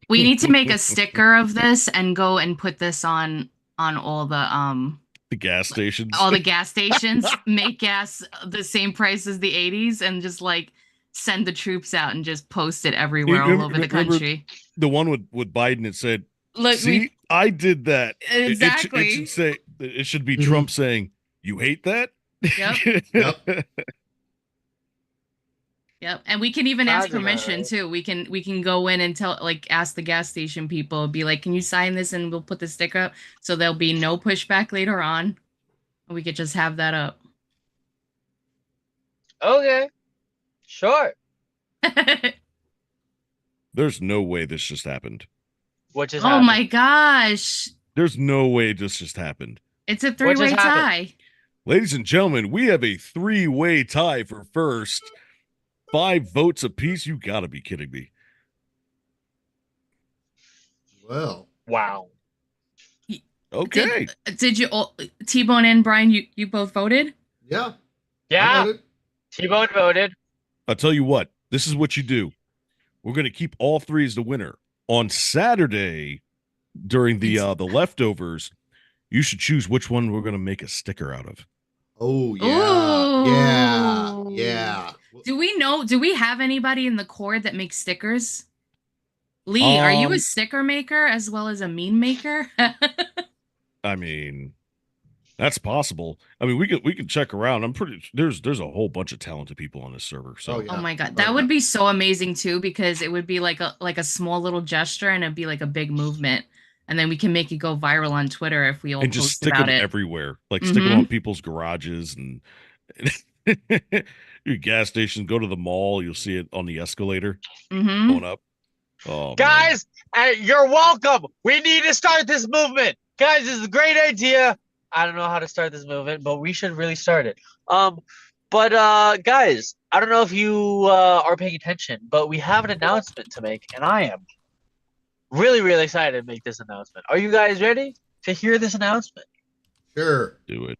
[SPEAKER 3] We need to make a sticker of this and go and put this on all
[SPEAKER 4] The gas stations.
[SPEAKER 3] the gas stations. Make gas the same price as the 80s and just like send the troops out and just post it everywhere all over the country.
[SPEAKER 4] The one with Biden, it said,
[SPEAKER 3] Look,
[SPEAKER 4] see, I did that.
[SPEAKER 3] Exactly.
[SPEAKER 4] It should say, it should be
[SPEAKER 2] Mhm.
[SPEAKER 4] Trump saying, you hate that?
[SPEAKER 3] Yep.
[SPEAKER 2] Yep.
[SPEAKER 3] Yep, and we can even ask
[SPEAKER 1] Roger
[SPEAKER 3] permission
[SPEAKER 1] that.
[SPEAKER 3] too. We can go in and ask the gas station people, be like, can you sign this and we'll put the sticker up so there'll be no pushback later on. We could just have that up.
[SPEAKER 1] Okay. Sure.
[SPEAKER 4] There's no way this just happened.
[SPEAKER 1] Which is
[SPEAKER 3] Oh my gosh.
[SPEAKER 4] There's no way this just happened.
[SPEAKER 3] It's a
[SPEAKER 1] What
[SPEAKER 3] three-way
[SPEAKER 1] just happened?
[SPEAKER 3] tie.
[SPEAKER 4] Ladies and gentlemen, we have a 3-way tie for first. 5 votes apiece. You gotta be kidding me.
[SPEAKER 2] Well,
[SPEAKER 1] Wow.
[SPEAKER 4] Okay.
[SPEAKER 3] Did you T-Bone and Brian, you both voted?
[SPEAKER 2] yeah. I
[SPEAKER 1] Yeah.
[SPEAKER 2] voted.
[SPEAKER 1] T-Bone voted.
[SPEAKER 4] I'll tell you what, this is what you do. We're going to keep all 3 as the winner. On Saturday, during the leftovers, you should choose which one we're going to make a sticker out of.
[SPEAKER 2] Oh yeah.
[SPEAKER 3] Ooh.
[SPEAKER 2] Yeah.
[SPEAKER 3] Do we have anybody in the Corps that makes stickers? Lee, are you a sticker maker as well as a meme maker?
[SPEAKER 4] I mean, that's possible. I mean, we can check around. I'm pretty there's a whole bunch of talented people on this server. So
[SPEAKER 2] Oh, yeah.
[SPEAKER 3] Oh my god,
[SPEAKER 2] Oh,
[SPEAKER 3] that would
[SPEAKER 2] yeah.
[SPEAKER 3] be so amazing too because it would be like a small little gesture and it'd be like a big movement, and then we can make it go viral on Twitter if we all
[SPEAKER 4] and just
[SPEAKER 3] post
[SPEAKER 4] stick
[SPEAKER 3] about
[SPEAKER 4] them
[SPEAKER 3] it.
[SPEAKER 4] everywhere. Like stick them on people's garages and your gas station. Go to the mall, you'll see it on the escalator
[SPEAKER 3] Hmm
[SPEAKER 4] going up. Oh, man.
[SPEAKER 1] Guys, you're welcome. We need to start this movement. Guys, this is a great idea. I don't know how to start this movement, but we should really start it. Guys, I don't know if you are paying attention, but we have an announcement to make, and I am really, really excited to make this announcement. Are you guys ready to hear this announcement?
[SPEAKER 2] Sure.
[SPEAKER 4] Do it.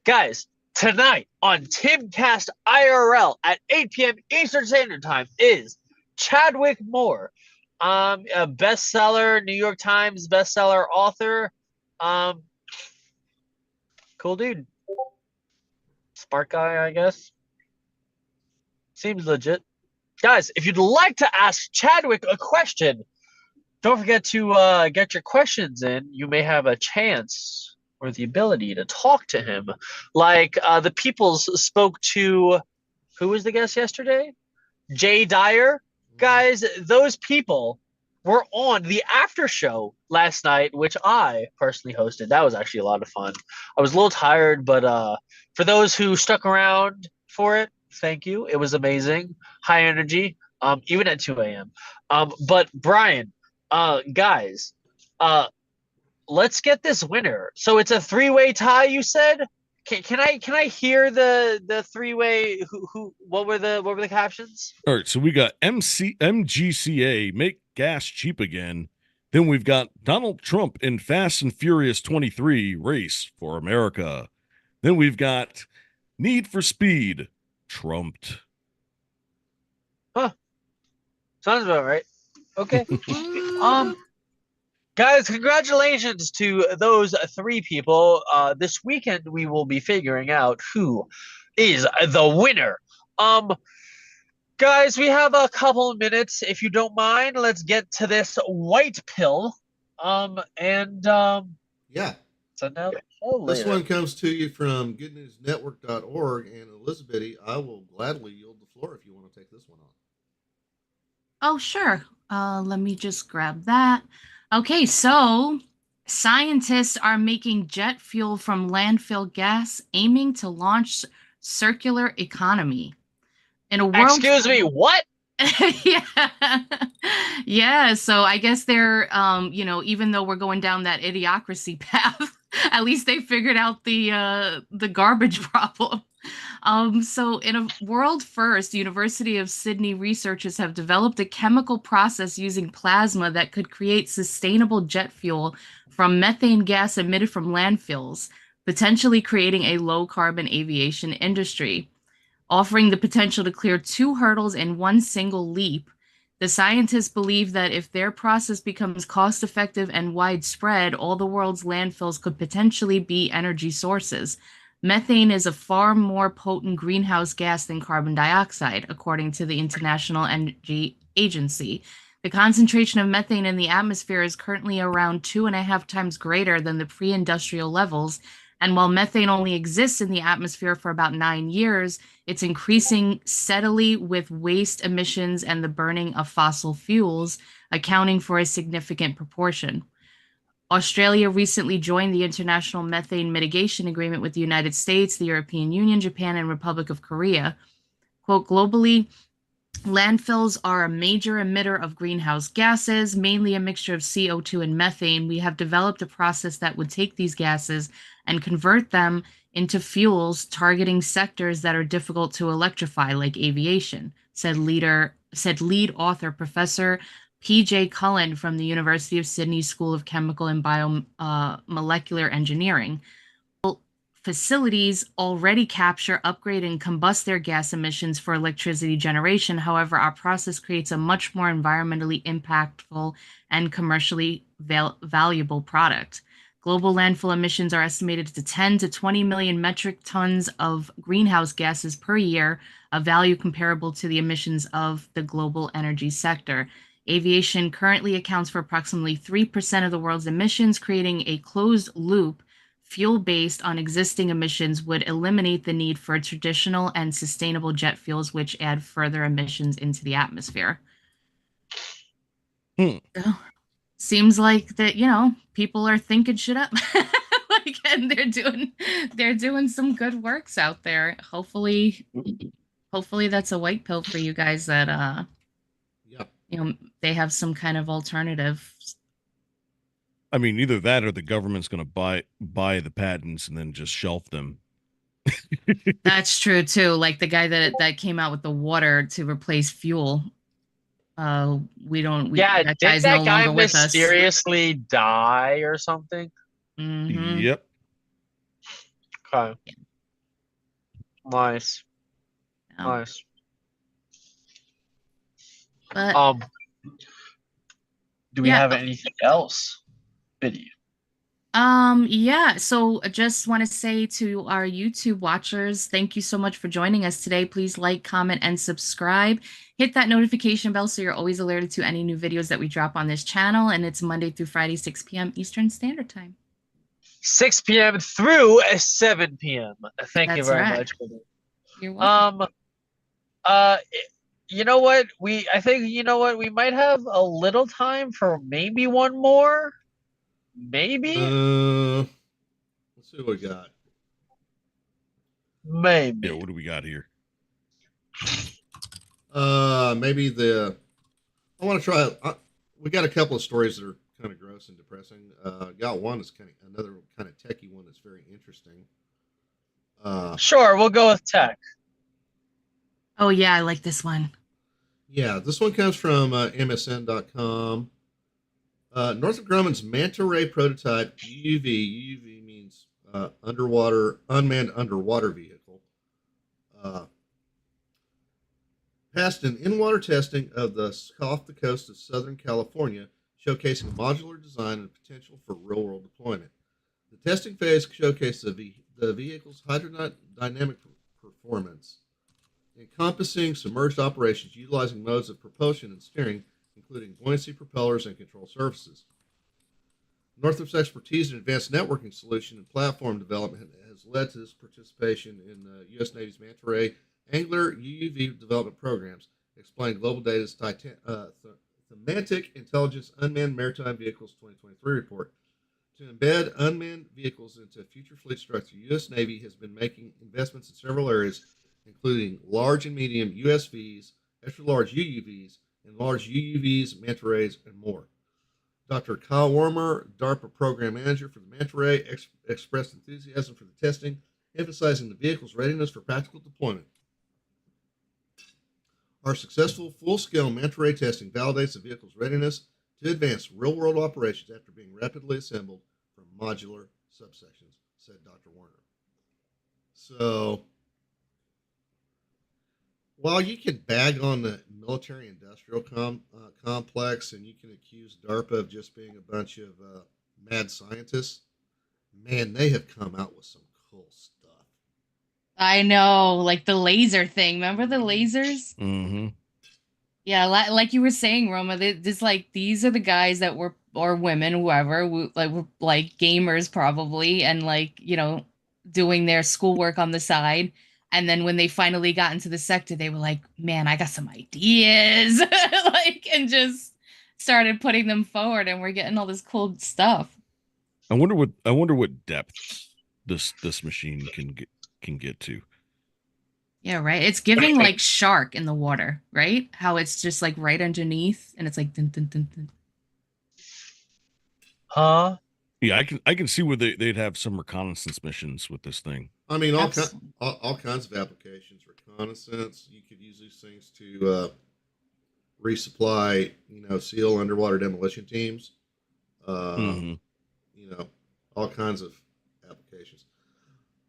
[SPEAKER 1] Guys, tonight on Timcast IRL at 8 p.m. Eastern Standard Time is Chadwick Moore, a bestseller, New York Times bestseller author. Cool dude. Spark guy, I guess. Seems legit. Guys, if you'd like to ask Chadwick a question, don't forget to get your questions in. You may have a chance or the ability to talk to him. Like the Peoples spoke to, who was the guest yesterday? Jay Dyer. Guys, those people were on the after show last night, which I personally hosted. That was actually a lot of fun. I was a little tired, but for those who stuck around for it, thank you. It was amazing. High energy, even at 2 a.m. But Brian, guys, let's get this winner. So it's a three-way tie, you said? Can I hear the three-way? What were the captions?
[SPEAKER 4] All right, so we got MGCA, make gas cheap again. Then we've got Donald Trump in Fast and Furious 23, race for America. Then we've got Need for Speed, trumped.
[SPEAKER 1] Huh. Sounds about right. Okay. Guys, congratulations to those three people. This weekend we will be figuring out who is the winner. Guys, we have a couple of minutes. If you don't mind, let's get to this white pill.
[SPEAKER 2] Yeah.
[SPEAKER 1] So now
[SPEAKER 2] This one comes to you from goodnewsnetwork.org, and Elizabeth, I will gladly yield the floor if you want to take this one on.
[SPEAKER 3] Oh, sure. Let me just grab that. Okay, so scientists are making jet fuel from landfill gas, aiming to launch circular economy. In a world,
[SPEAKER 1] excuse me, what?
[SPEAKER 3] yeah. Yeah, so I guess they're even though we're going down that idiocracy path, at least they figured out the garbage problem. So in a world first, University of Sydney researchers have developed a chemical process using plasma that could create sustainable jet fuel from methane gas emitted from landfills, potentially creating a low carbon aviation industry. Offering the potential to clear two hurdles in one single leap, the scientists believe that if their process becomes cost-effective and widespread, all the world's landfills could potentially be energy sources. Methane is a far more potent greenhouse gas than carbon dioxide, according to the International Energy Agency. The concentration of methane in the atmosphere is currently around 2.5 times greater than the pre-industrial levels, and while methane only exists in the atmosphere for about 9 years, it's increasing steadily with waste emissions and the burning of fossil fuels, accounting for a significant proportion. Australia recently joined the International Methane Mitigation Agreement with the United States, the European Union, Japan, and Republic of Korea. Quote, globally, landfills are a major emitter of greenhouse gases, mainly a mixture of CO2 and methane. We have developed a process that would take these gases and convert them into fuels targeting sectors that are difficult to electrify, like aviation, said lead author Professor P.J. Cullen from the University of Sydney School of Chemical and Biomolecular Engineering. Facilities already capture, upgrade, and combust their gas emissions for electricity generation. However, our process creates a much more environmentally impactful and commercially valuable product. Global landfill emissions are estimated to 10 to 20 million metric tons of greenhouse gases per year, a value comparable to the emissions of the global energy sector. Aviation currently accounts for approximately 3% of the world's emissions. Creating a closed loop fuel based on existing emissions would eliminate the need for traditional and sustainable jet fuels, which add further emissions into the atmosphere. So, seems like that, people are thinking shit up. And they're doing some good works out there. Hopefully that's a white pill for you guys that they have some kind of alternative.
[SPEAKER 4] I mean, either that or the government's going to buy the patents and then just shelf them.
[SPEAKER 3] That's true too. Like the guy that came out with the water to replace fuel. We don't.
[SPEAKER 1] Yeah,
[SPEAKER 3] That
[SPEAKER 1] did
[SPEAKER 3] guy's no
[SPEAKER 1] that guy
[SPEAKER 3] longer with us.
[SPEAKER 1] mysteriously die or something?
[SPEAKER 3] Mhm.
[SPEAKER 4] Yep.
[SPEAKER 1] Okay. Nice.
[SPEAKER 3] Yeah.
[SPEAKER 1] Nice.
[SPEAKER 3] But
[SPEAKER 1] Do we have anything else? Biddy?
[SPEAKER 3] Yeah, so I just want to say to our YouTube watchers, thank you so much for joining us today. Please like, comment, and subscribe. Hit that notification bell so you're always alerted to any new videos that we drop on this channel, and it's Monday through Friday, 6 p.m. Eastern Standard Time.
[SPEAKER 1] 6 p.m. through 7 p.m. Thank you
[SPEAKER 3] That's
[SPEAKER 1] very
[SPEAKER 3] right.
[SPEAKER 1] much, Biddy.
[SPEAKER 3] You're welcome.
[SPEAKER 1] You know what? I think you know what? We might have a little time for maybe one more. Maybe?
[SPEAKER 2] Let's see what we got.
[SPEAKER 1] Maybe.
[SPEAKER 4] Yeah, what do we got here?
[SPEAKER 2] Maybe I want to try. We got a couple of stories that are kind of gross and depressing. Got one that's another kind of techie one that's very interesting.
[SPEAKER 1] Sure, we'll go with tech.
[SPEAKER 3] Oh yeah, I like this one.
[SPEAKER 2] Yeah, this one comes from MSN.com. Northrop Grumman's Manta Ray prototype UUV. UUV means unmanned underwater vehicle. Passed an in-water testing off the coast of Southern California, showcasing modular design and potential for real-world deployment. The testing phase showcased the vehicle's hydrodynamic performance, encompassing submerged operations utilizing modes of propulsion and steering, including buoyancy propellers and control surfaces. Northrop's expertise in advanced networking solution and platform development has led to this participation in the U.S. Navy's Manta Ray Angler UUV development programs, explained Global Data's Thematic Intelligence Unmanned Maritime Vehicles 2023 report. To embed unmanned vehicles into future fleet structure, the U.S. Navy has been making investments in several areas, including large and medium USVs, extra-large UUVs, and large UUVs, Manta Rays, and more. Dr. Kyle Wormer, DARPA Program Manager for the Manta Ray, expressed enthusiasm for the testing, emphasizing the vehicle's readiness for practical deployment. Our successful full-scale Manta Ray testing validates the vehicle's readiness to advance real-world operations after being rapidly assembled from modular subsections, said Dr. Werner. So, while you can bag on the military-industrial complex and you can accuse DARPA of just being a bunch of mad scientists, man, they have come out with some cool stuff.
[SPEAKER 3] I know, like the laser thing. Remember the lasers?
[SPEAKER 4] Mm-hmm.
[SPEAKER 3] Yeah, like you were saying, Roma. These are the guys that were, or women, whoever, were like gamers probably, and doing their schoolwork on the side. And then when they finally got into the sector, they were like, "Man, I got some ideas," and just started putting them forward, and we're getting all this cool stuff.
[SPEAKER 4] I wonder what depth this machine can get to.
[SPEAKER 3] Yeah, right. It's giving like shark in the water, right? How it's just like right underneath, and it's like dun, dun, dun, dun.
[SPEAKER 1] Huh?
[SPEAKER 4] Yeah, I can see where they'd have some reconnaissance missions with this thing.
[SPEAKER 2] I mean, all kinds of applications. Reconnaissance. You could use these things to resupply, SEAL underwater demolition teams. All kinds of applications.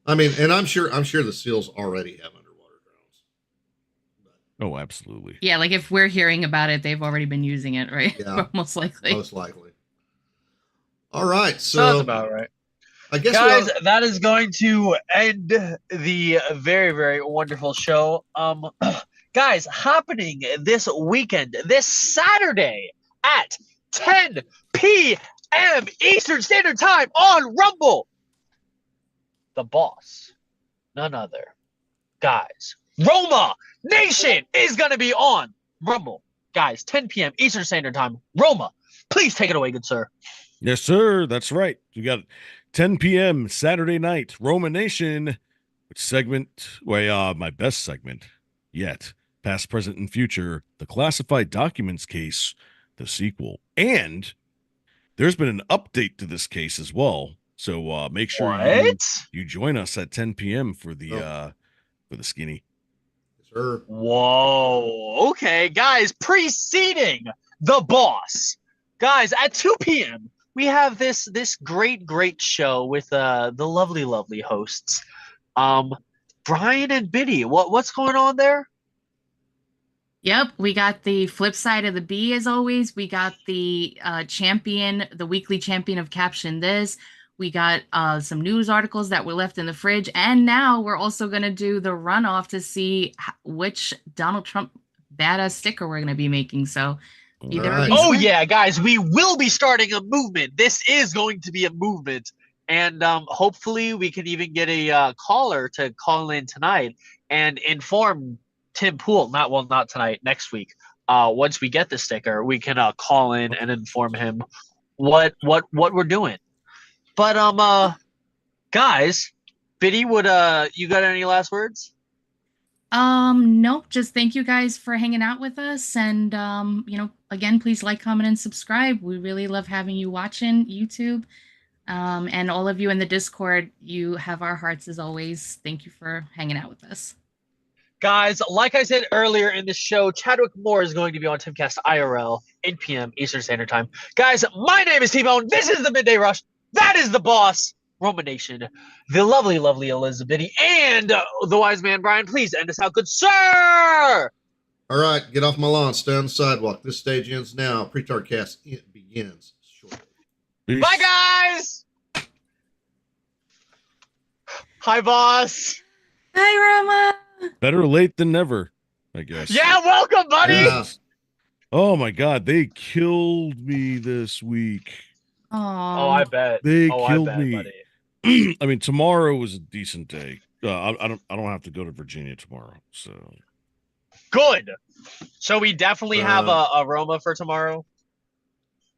[SPEAKER 2] I mean, and I'm sure the SEALs already have underwater drones.
[SPEAKER 4] Oh, absolutely.
[SPEAKER 3] Yeah, like if we're hearing about it, they've already been using it, right?
[SPEAKER 2] Yeah,
[SPEAKER 3] most likely.
[SPEAKER 2] Most likely. All right, so
[SPEAKER 1] sounds about right.
[SPEAKER 2] I guess,
[SPEAKER 1] guys, that is going to end the very, very wonderful show. Guys, happening this weekend, this Saturday at 10 p.m. Eastern Standard Time on Rumble. The boss, none other, guys. Roma Nation is going to be on Rumble. Guys, 10 p.m. Eastern Standard Time. Roma, please take it away, good sir.
[SPEAKER 4] Yes, sir. That's right. We got 10 p.m. Saturday night, Roma Nation, which segment, my best segment yet, Past, Present, and Future, the Classified Documents case, the sequel. And there's been an update to this case as well. So make sure you join us at 10 p.m. for the skinny.
[SPEAKER 2] Sir.
[SPEAKER 1] Whoa. Okay, guys, preceding the boss. Guys, at 2 p.m., we have this great show with the lovely hosts. Brian and Biddy. What's going on there?
[SPEAKER 3] Yep, we got the flip side of the B as always. We got the champion, the weekly champion of Caption This. We got some news articles that were left in the fridge. And now we're also going to do the runoff to see which Donald Trump badass sticker we're going to be making. So either
[SPEAKER 2] Right.
[SPEAKER 1] Oh, yeah, guys, we will be starting a movement. This is going to be a movement. And hopefully we can even get a caller to call in tonight and inform Tim Pool. Not tonight, next week. Once we get the sticker, we can call in and inform him what we're doing. But guys, Biddy, would you got any last words?
[SPEAKER 3] Nope, just thank you guys for hanging out with us. And again, please like, comment, and subscribe. We really love having you watching YouTube. And all of you in the Discord, you have our hearts as always. Thank you for hanging out with us.
[SPEAKER 1] Guys, like I said earlier in the show, Chadwick Moore is going to be on Timcast IRL, 8 p.m. Eastern Standard Time. Guys, my name is T-Bone. This is the Midday Rush. That is the boss, Roman Nation, the lovely Elizabeth, and the wise man, Brian. Please end us out, good sir!
[SPEAKER 2] All right, get off my lawn. Stay on the sidewalk. This stage ends now. Pretard cast begins shortly.
[SPEAKER 4] Peace.
[SPEAKER 1] Bye, guys! Hi, boss.
[SPEAKER 3] Hi, Roma.
[SPEAKER 4] Better late than never, I guess.
[SPEAKER 1] Yeah, welcome, buddy.
[SPEAKER 2] Yeah.
[SPEAKER 4] Oh my God, they killed me this week.
[SPEAKER 1] Oh, I bet.
[SPEAKER 4] They
[SPEAKER 1] I
[SPEAKER 4] killed
[SPEAKER 1] bet,
[SPEAKER 4] me.
[SPEAKER 1] buddy.
[SPEAKER 4] I mean, tomorrow was a decent day. I don't have to go to Virginia tomorrow, so
[SPEAKER 1] Good. So we definitely have a Roma for tomorrow.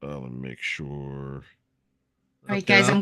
[SPEAKER 4] let me make sure.
[SPEAKER 3] All right, guys,
[SPEAKER 2] Okay.
[SPEAKER 3] I'm